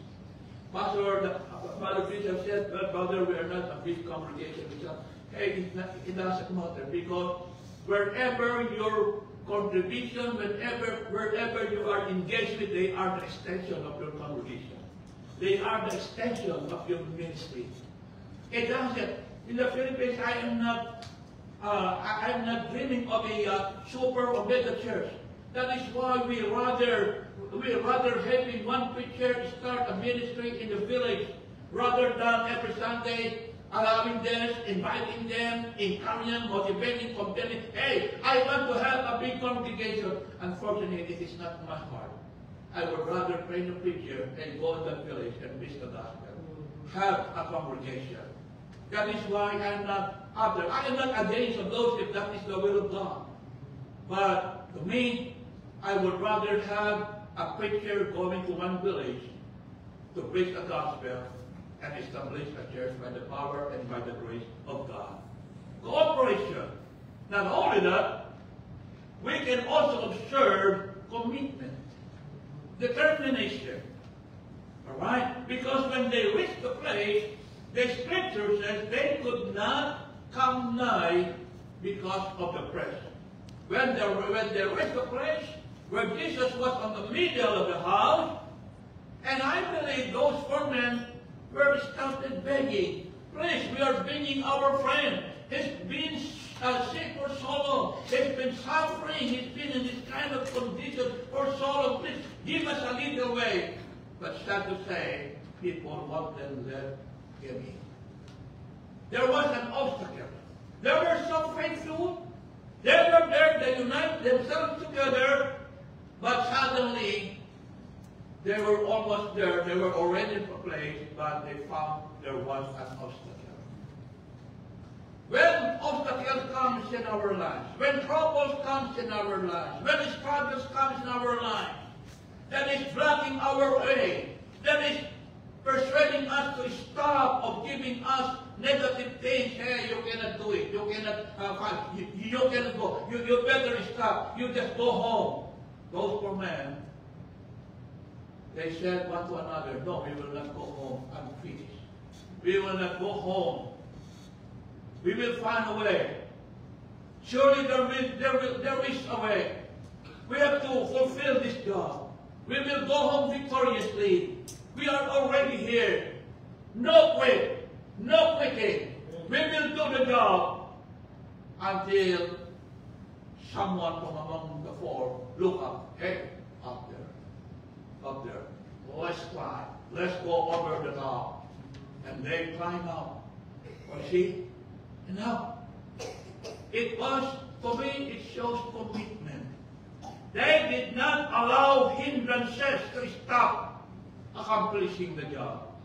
Brother Bishop said, well, brother, we are not a big congregation. We said, hey, it doesn't matter because wherever your contribution, wherever you are engaged with, they are the extension of your congregation. They are the extension of your ministry. It doesn't. In the Philippines, I am not dreaming of a super or mega church. That is why we rather having one preacher start a ministry in the village rather than every Sunday allowing them, inviting them, encouraging, motivating, complaining. Hey, I want to have a big congregation. Unfortunately, it is not my heart. I would rather train a preacher and go to the village and preach the gospel. Have a congregation. That is why I am not against those if that is the will of God. But to me, I would rather have a preacher going to one village to preach the gospel and establish a church by the power and by the grace of God. Cooperation. Not only that, we can also observe commitment. Determination. Alright? Because when they reached the place, the scripture says they could not come nigh because of the press. When they reached the place where Jesus was on the middle of the house, and I believe those 4 men were started begging, please, we are bringing our friend. He's been sick for so long. He's been suffering. He's been in this kind of condition for so long. Please, give us a little way. But sad to say, people won't let him in. There was an obstacle. They were so faithful. They were there. They unite themselves together. But suddenly, they were almost there. They were already in the place, but they found there was an obstacle. When obstacles comes in our lives, when troubles comes in our lives, when struggles comes in our lives, that is blocking our way, that is persuading us to stop of giving us negative things. Hey, you cannot do it. You cannot you cannot go. You better stop. You just go home. Those 4 men, they said one to another, no, we will not go home unfinished. We will not go home. We will find a way. Surely there is a way. We have to fulfill this job. We will go home victoriously. We are already here. No quit. No quitting. We will do the job until someone from among the 4 look up. Hey, up there. Up there. Let's climb. Let's go over the top. And they climb up. You see? And now, it was, to me, it shows commitment. They did not allow hindrances to stop accomplishing the job.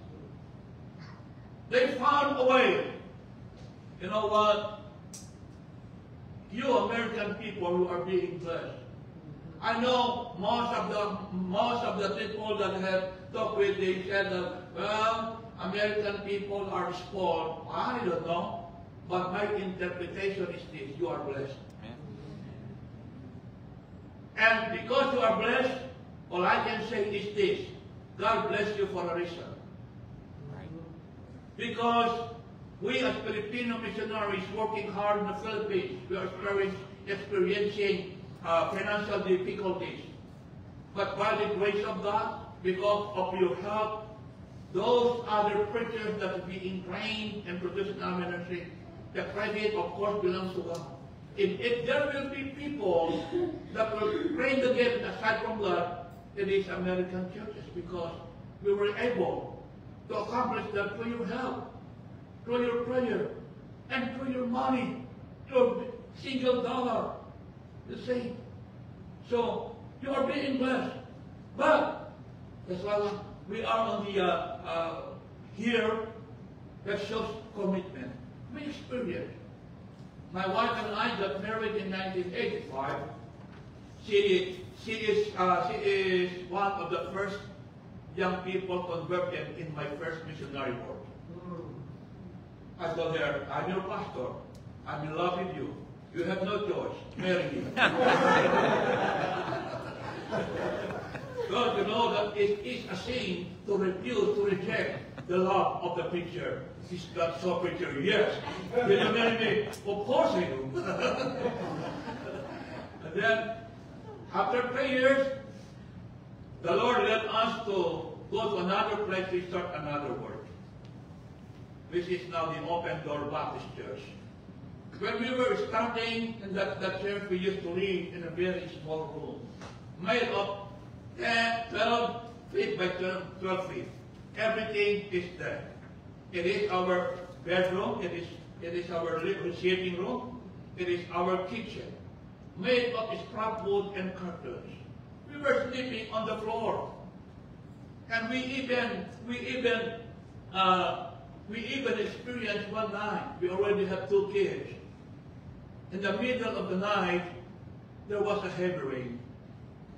They found a way. You know what? You American people who are being blessed, I know most of the people that have talked with, they said that, well, American people are spoiled. I don't know. But my interpretation is this: you are blessed. And because you are blessed, all I can say is this: God bless you for a reason. Because we as Filipino missionaries working hard in the Philippines, we are experiencing financial difficulties. But by the grace of God, because of your help, those other preachers that will be ingrained and produced in our ministry, the credit of course belongs to God. If there will be people that will bring the gift aside from God, it is American churches, because we were able to accomplish that through your help, through your prayer, and through your money, through single dollar, the same. So you are being blessed. But that's why we are on the here that shows commitment. We experience. My wife and I got married in 1985. She is one of the first young people converted in my first missionary work. I told her, I'm your pastor. I'm in love with you. You have no choice. Marry me. Because you know that it is a sin to refuse, to reject the love of the preacher. Is that so, preacher? Yes. Will you marry me? Of course I do. And then, after 3 years, the Lord led us to go to another place to start another work, which is now the Open Door Baptist Church. When we were starting in that church, we used to live in a very small room, made of 12 feet by 12 feet. Everything is there. It is our bedroom, it is our receiving room, it is our kitchen, made of scrap wood and curtains. We were sleeping on the floor. And we even experienced one night, we already have 2 kids. In the middle of the night, there was a heavy rain.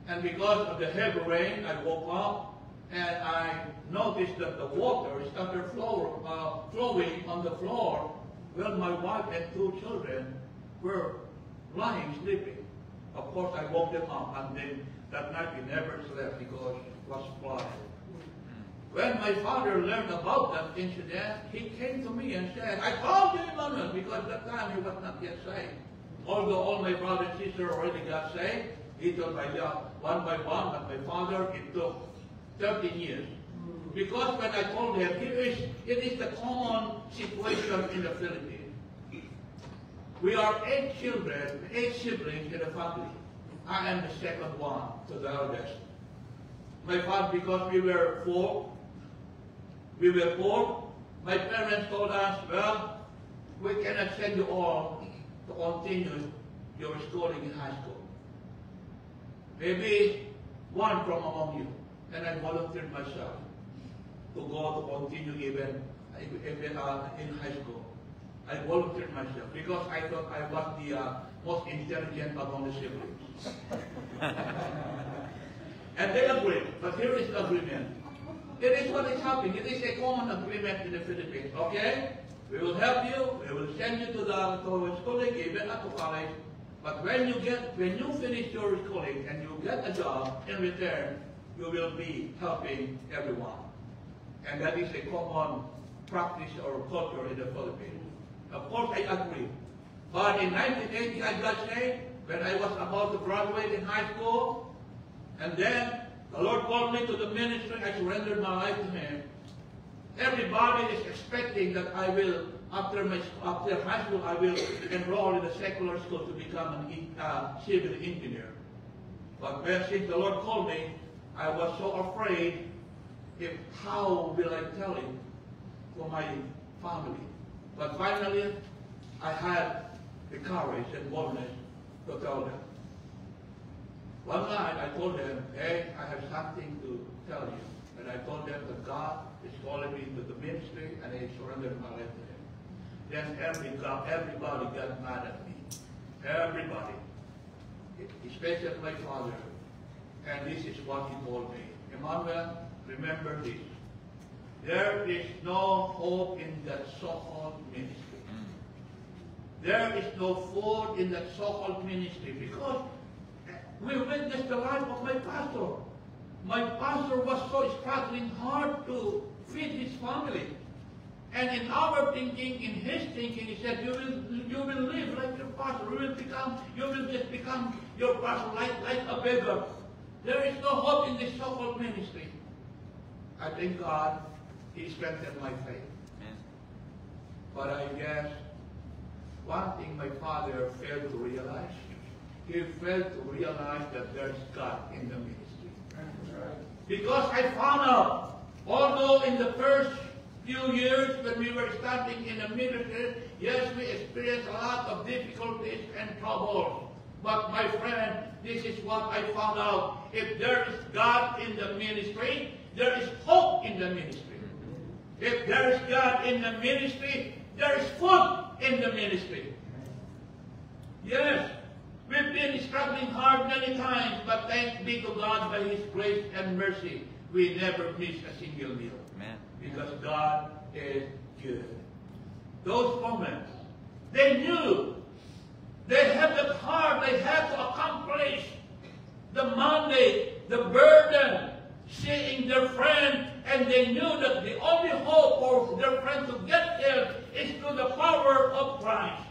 And because of the heavy rain, I woke up and I noticed that the water started flowing on the floor. Well, my wife and 2 children were lying, sleeping. Of course, I woke them up, and then that night we never slept because it was flooded. When my father learned about that incident, he came to me and said, I told you, Emmanuel, because that time he was not yet saved. Although all my brother and sister already got saved, he told my one by one, but my father, it took 13 years. Because when I told him, it is the common situation in the Philippines. We are 8 children, 8 siblings in the family. I am the second one to the eldest. My father, because we were poor, my parents told us, well, we cannot send you all to continue your schooling in high school. Maybe one from among you. And I volunteered myself to go to continue even in high school. I volunteered myself because I thought I was the most intelligent among the siblings. And they agreed, but here is the agreement. It is what is happening. It is a common agreement in the Philippines. Okay? We will help you. We will send you to schooling, even at the college. But when you finish your schooling and you get a job, in return, you will be helping everyone. And that is a common practice or culture in the Philippines. Of course, I agree. But in 1980, I got saved when I was about to graduate in high school. And then the Lord called me to the ministry. I surrendered my life to Him. Everybody is expecting that I will, after high school, I will enroll in a secular school to become a civil engineer. But since the Lord called me, I was so afraid, how will I tell it to my family? But finally, I had the courage and boldness to tell them. One night I told them, hey, I have something to tell you. And I told them that God is calling me into the ministry, and I surrendered my life to Him. Then everybody got mad at me. Everybody. Especially my father. And this is what he told me. Emmanuel, remember this. There is no hope in that so-called ministry. There is no food in that so-called ministry because we witnessed the life of my pastor. My pastor was so struggling hard to feed his family. And in our thinking, in his thinking, he said, you will live like your pastor. You will just become your pastor like a beggar. There is no hope in this so-called ministry. I thank God he strengthened my faith. But I guess one thing my father failed to realize. He failed to realize that there is God in the ministry. Because I found out, although in the first few years when we were starting in the military, yes, we experienced a lot of difficulties and troubles. But my friend, this is what I found out. If there is God in the ministry, there is hope in the ministry. If there is God in the ministry, there is food in the ministry. Yes, we've been struggling hard many times, but thanks be to God by His grace and mercy, we never miss a single meal. Amen. Because God is good. Those moments, they knew they had the heart, they had to accomplish the mandate, the burden, seeing their friend, and they knew that the only hope for their friend to get there is through the power of Christ.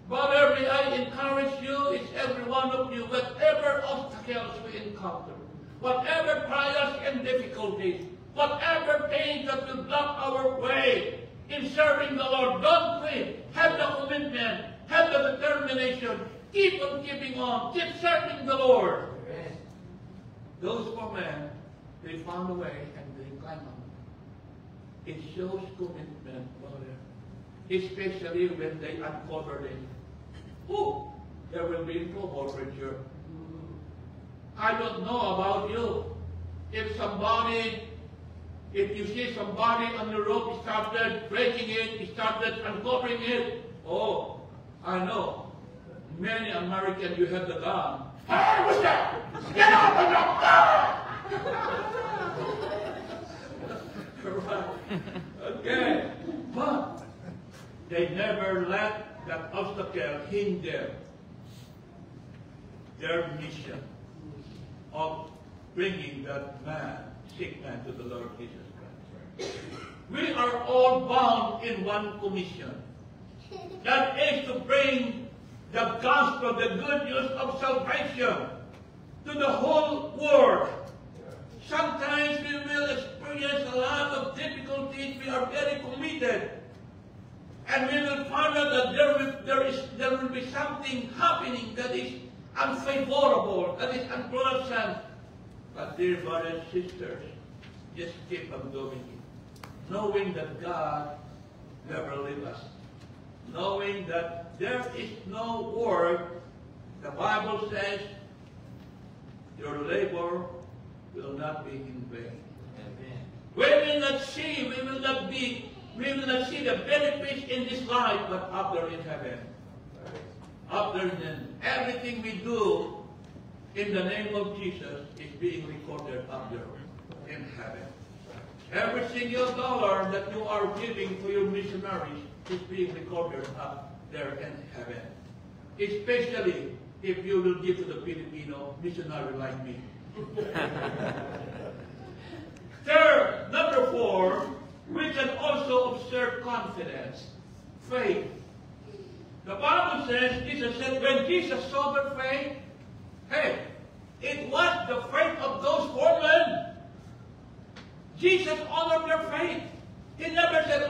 Brother, may I encourage you, each every one of you, whatever obstacles we encounter, whatever trials and difficulties, whatever pain that will block our way in serving the Lord, don't quit. Have the commitment, have the determination, keep on keeping on, keep serving the Lord. Amen. Those moments, they found a way and they climbed on. It shows commitment, brother. Especially when they uncovered it. Oh, there will be trouble, preacher. I don't know about you. If you see somebody on the road, he started breaking it, he started uncovering it. Oh, I know. Many Americans, you have the gun. Hey, what's that? Get out of the car! Okay. But they never let that obstacle hinder their mission of bringing that man, sick man, to the Lord Jesus Christ. We are all bound in one commission. That is to bring the gospel, the good news of salvation to the whole world. Sometimes we will experience a lot of difficulties. We are very committed. And we will find out that there will be something happening that is unfavorable, that is unpleasant. But dear brothers and sisters, just keep on doing it. Knowing that God never leaves us. Knowing that there is no work. The Bible says, your labor will not be in vain. Amen. We will not see the benefits in this life, but up there in heaven. Up there in everything we do in the name of Jesus is being recorded up there in heaven. Every single dollar that you are giving to your missionaries is being recorded up there in heaven. Especially if you will give to the Filipino missionary like me. Third, number 4, we can also observe confidence, faith. The Bible says, Jesus said, when Jesus saw their faith, hey, it was the faith of those 4 men. Jesus honored their faith. He never said,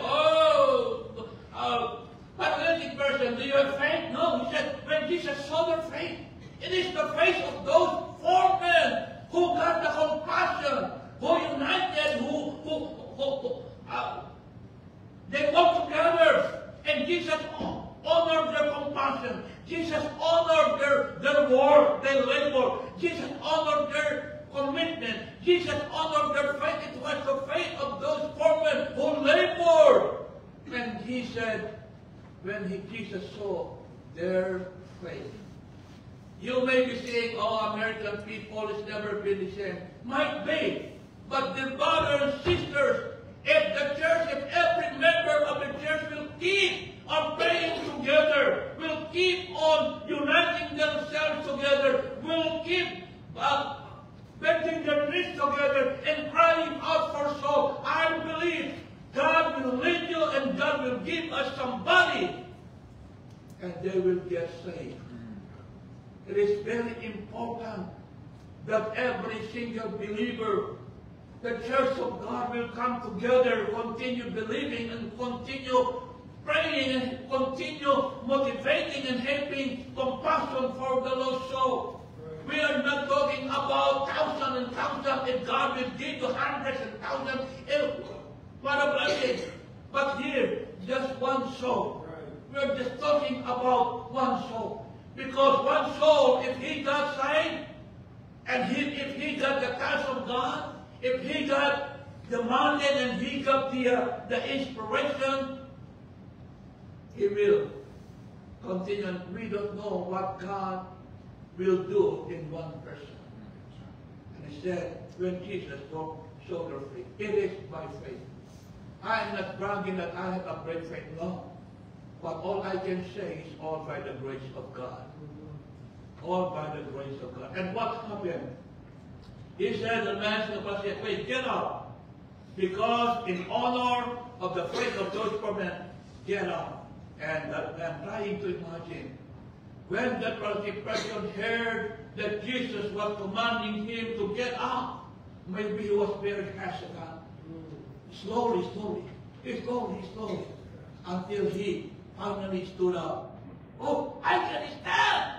pathetic person, do you have faith? No, he said, when Jesus saw their faith, it is the faith of those 4 men who got the compassion, who united, they walked together, and Jesus honored their compassion. Jesus honored their work, their labor. Jesus honored their commitment. Jesus honored their faith. It was the faith of those 4 men who labored. And he said, when Jesus saw their faith, You may be saying, oh, American people has never been the same. Might be. But dear brothers and sisters, if the church, if every member of the church will keep on praying together, will keep on uniting themselves together, will keep bending their knees together and crying out for soul, I believe God will lead you and God will give us somebody and they will get saved. It is very important that every single believer, the church of God will come together, continue believing and continue praying and continue motivating and having compassion for the lost soul. We are not talking about thousands and thousands, and God will give you hundreds and thousands. What a blessing. But here, just one soul. We're just talking about one soul. Because one soul, if he got saved, and if he got the touch of God, if he got the mountain and he got the inspiration, he will continue. We don't know what God will do in one person. And he said, when Jesus broke shoulder free, it is by faith. I am not bragging that I have a great faith, no. But all I can say is all by the grace of God. All by the grace of God. And what happened? He said, the man in the bus said, wait, get up. Because in honor of the faith of those poor men, get up. And I'm trying to imagine, when that person heard that Jesus was commanding him to get up, maybe he was very hesitant. Slowly, until he finally stood up. Oh, I can stand!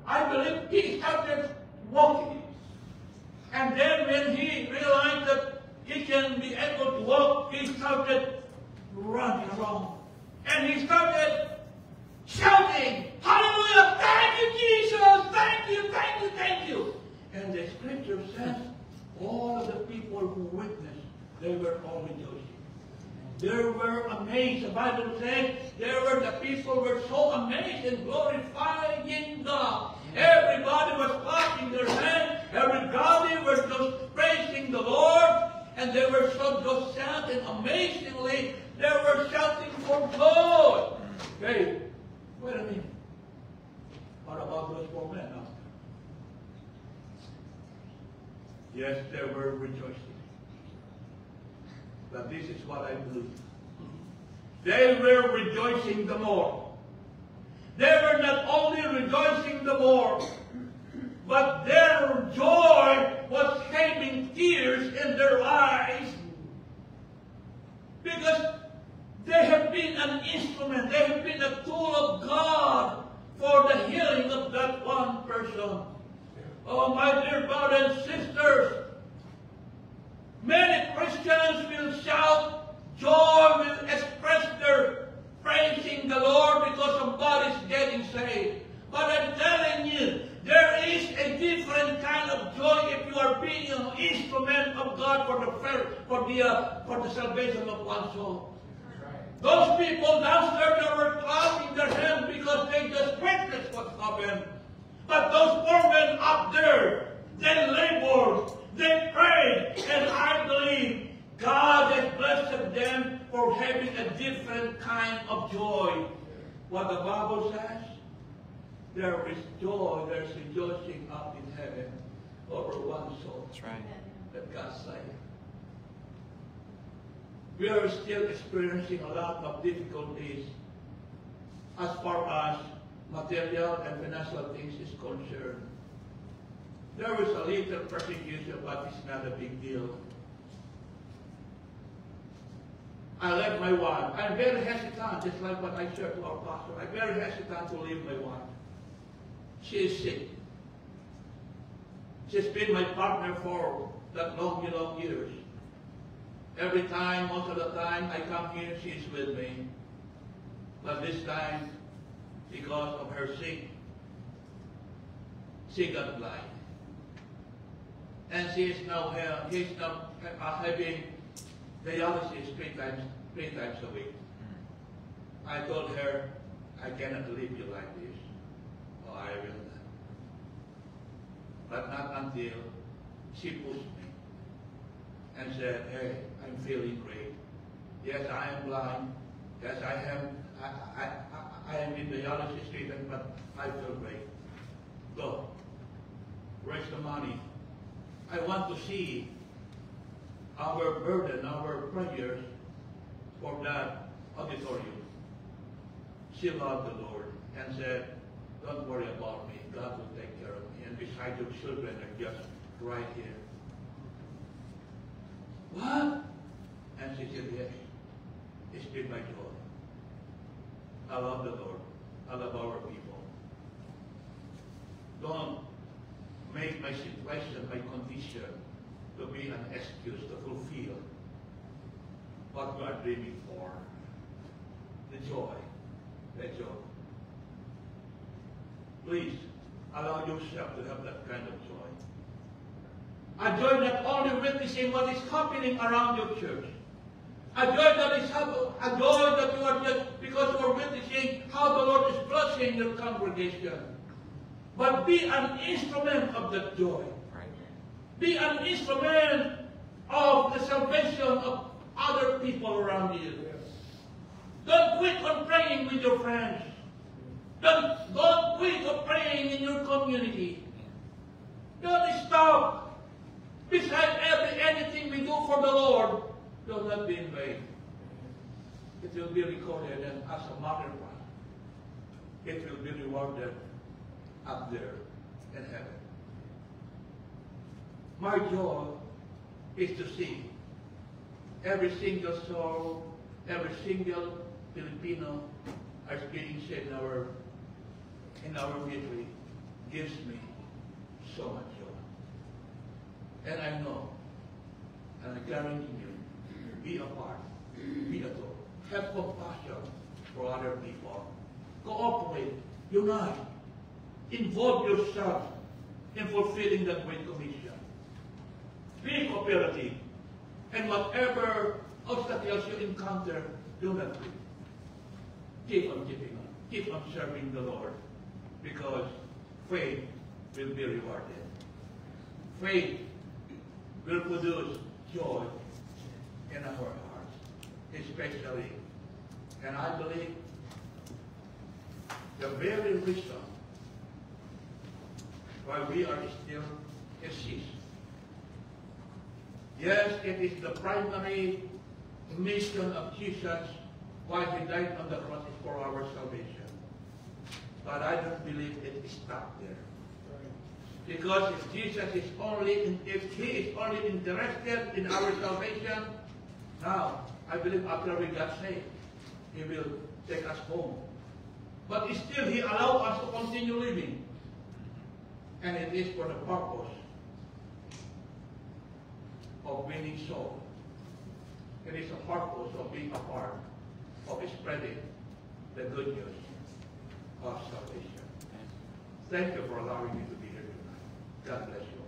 I believe he started walking. And then when he realized that he can be able to walk, he started running around. And he started shouting, hallelujah, thank you, Jesus, thank you, thank you, thank you. And the scripture says, all of the people who witnessed, they were all rejoicing. They were amazed. The Bible says the people were so amazed and glorifying God. Everybody was clapping their hands. Everybody was just praising the Lord. And they were so just shouting amazingly. They were shouting for joy. Hey, wait a minute. What about those poor men now? Yes, they were rejoicing. But this is what I believe. They were rejoicing the more. They were not only rejoicing the more, but their joy was having tears in their eyes. Because they have been an instrument, they have been a tool of God for the healing of that one person. Oh, my dear brothers and sisters, many Christians will shout joy, will express their praising the Lord because somebody's getting saved. But I'm telling you, there is a different kind of joy if you are being an instrument of God for the salvation of one soul. Those people downstairs, they were clapping their hands because they just witnessed what happened. But those poor men up there, they labored, they prayed, and I believe God has blessed them for having a different kind of joy. What the Bible says, there is joy, there's rejoicing up in heaven over one soul. That's right. That God saved. We are still experiencing a lot of difficulties as far as material and financial things is concerned. There is a little persecution, but it's not a big deal. I left my wife. I'm very hesitant, just like what I shared to our pastor. I'm very hesitant to leave my wife. She is sick. She's been my partner for that long years. Every time, most of the time, I come here, she's with me. But this time, because of her sick, she got blind. And she is now he's now having dialysis three times a week. I told her, I cannot leave you like this. Oh, I will not. but not until she pushed me and said, hey, I'm feeling great. Yes, I am blind. Yes, I am in dialysis treatment, but I feel great. Go. Raise the money. I want to see our burden, our prayers for that auditorium. She loved the Lord and said, don't worry about me. God will take care of me. And beside your children are just right here. What? And she said, yes. It's been my joy. I love the Lord. I love our people. Don't make my situation, my condition, to be an excuse to fulfill what we are dreaming for. The joy. The joy. Please, allow yourself to have that kind of joy. A joy not only witnessing what is happening around your church. A joy that is a joy that you are just because you are witnessing how the Lord is blessing your congregation. But be an instrument of that joy. Be an instrument of the salvation of other people around you. Don't quit on praying with your friends. Don't quit on praying in your community. Don't stop. Beside anything we do for the Lord, will not be in vain. It will be recorded and as a matter of fact, it will be rewarded up there in heaven. My joy is to see every single soul, every single Filipino as being saved in our ministry gives me so much joy. And I know, and I guarantee you, be a part, be a tool, have compassion for other people, cooperate, unite, involve yourself in fulfilling that great commission. Be cooperative, and whatever obstacles you encounter, do not quit. Keep on keeping on, keep on serving the Lord, because faith will be rewarded. Faith will produce joy in our hearts, especially. And I believe the very reason why we are still exist. Yes, it is the primary mission of Jesus, why he died on the cross is for our salvation. But I don't believe it stopped there. Because if Jesus is if he is only interested in our salvation, now, I believe after we got saved, he will take us home. But still, he allows us to continue living. And it is for the purpose of winning souls. It is a purpose of being a part of spreading the good news of salvation. Thank you for allowing me to be here tonight. God bless you.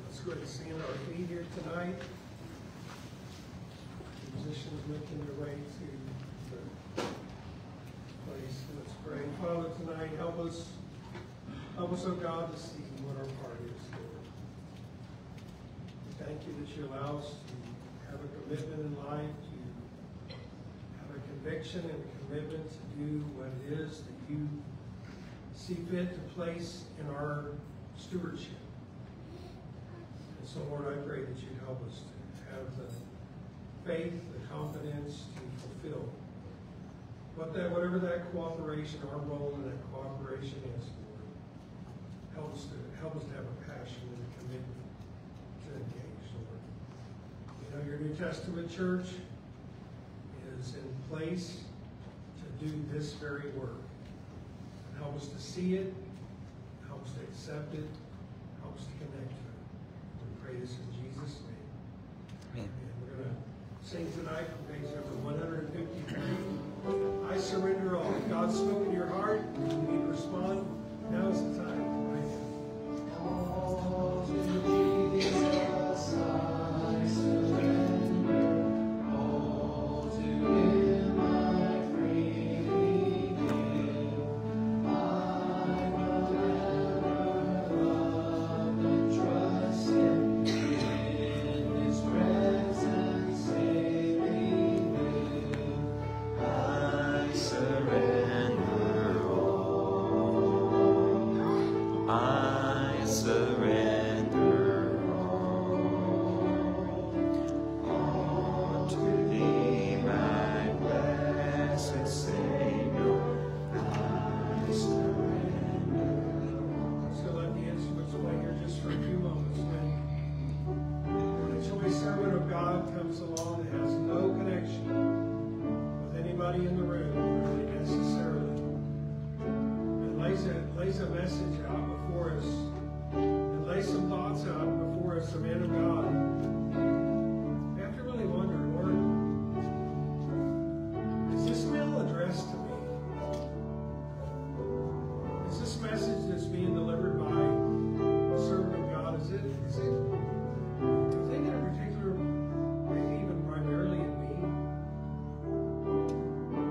It's good to see you on our feet here tonight. Musicians making their way to the place. Let's pray. Father, tonight, help us, oh God, to see what our part is, Lord. We thank you that you allow us to have a commitment in life, to have a conviction and a commitment to do what it is that you see fit to place in our stewardship. And so, Lord, I pray that you'd help us to have the faith, the confidence to fulfill whatever that cooperation, our role in that cooperation is, Lord. Help us to have a passion and a commitment to engage, Lord. You know, your New Testament church is in place to do this very work. And help us to see it, help us to accept it, help us to connect to it. We pray this in Jesus' name. Amen. We're going to sing tonight from page number 153. I surrender all. If God spoke in your heart, you need to respond. Now is the time. All to Jesus I surrender. All to Him I surrender all to Thee, my blessed Savior. I surrender. So let the instruments play here just for a few moments. When a choice servant of God comes along that has no connection with anybody in the room, really necessarily, and lays a message out before us, and lays some thoughts out before us, the man of God, we have to really wonder, Lord, is this mail addressed to me? Is this message that's being delivered by a servant of God, is it thinking in particular, maybe even primarily in me?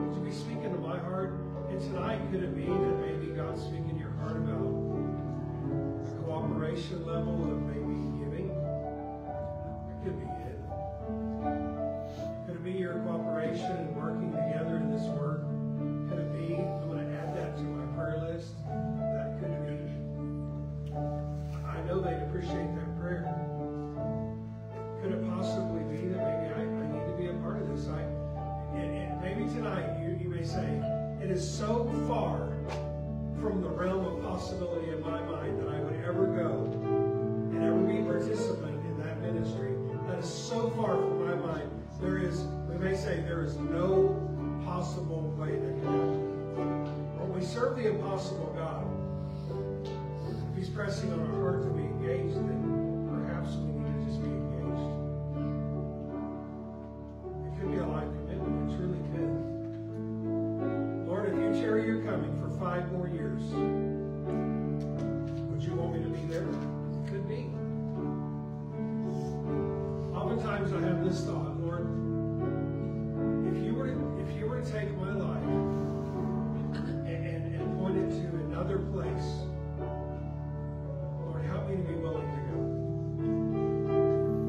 Would you be speaking to my heart? And tonight, could it be that maybe God's speaking to your heart about the cooperation level of maybe giving? It could be it. Could it be your cooperation and working together in this work? Could it be, I'm going to add that to my prayer list, that could be. I know they'd appreciate that prayer. Could it possibly be that maybe I need to be a part of this? And maybe tonight you may say, it is so far from the realm of possibility in my mind that I would ever go and ever be a participant in that ministry. That is so far from my mind. We may say there is no possible way that can happen. When we serve the impossible God, if He's pressing on our heart to be engaged, then perhaps we need to just be engaged. It could be a life commitment. It truly could. Lord, if you tarry your coming for 5 more years, would you want me to be there? It could be. Oftentimes I have this thought, Lord, if you were to take my life and point it to another place, Lord, help me to be willing to go.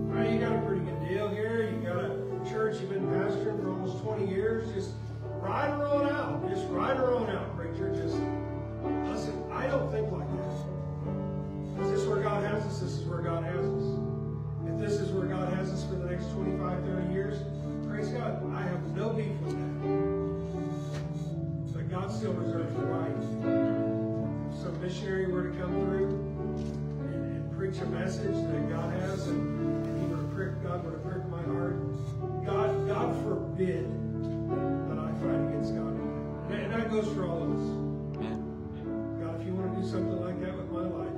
All right, you got a pretty good deal here. You got a church you've been pastoring for almost 20 years. Just ride her on out. Just ride her on out, preacher. Just listen, I don't think like that. Is this where God has us? This is where God has us. If this is where God has us for the next 25, 30 years, praise God. I have no beef with that. But God still reserves the right. If some missionary were to come through and preach a message that God has, and God were to prick my heart, God forbid that I fight against God. And that goes for all of us. God, if you want to do something like that with my life,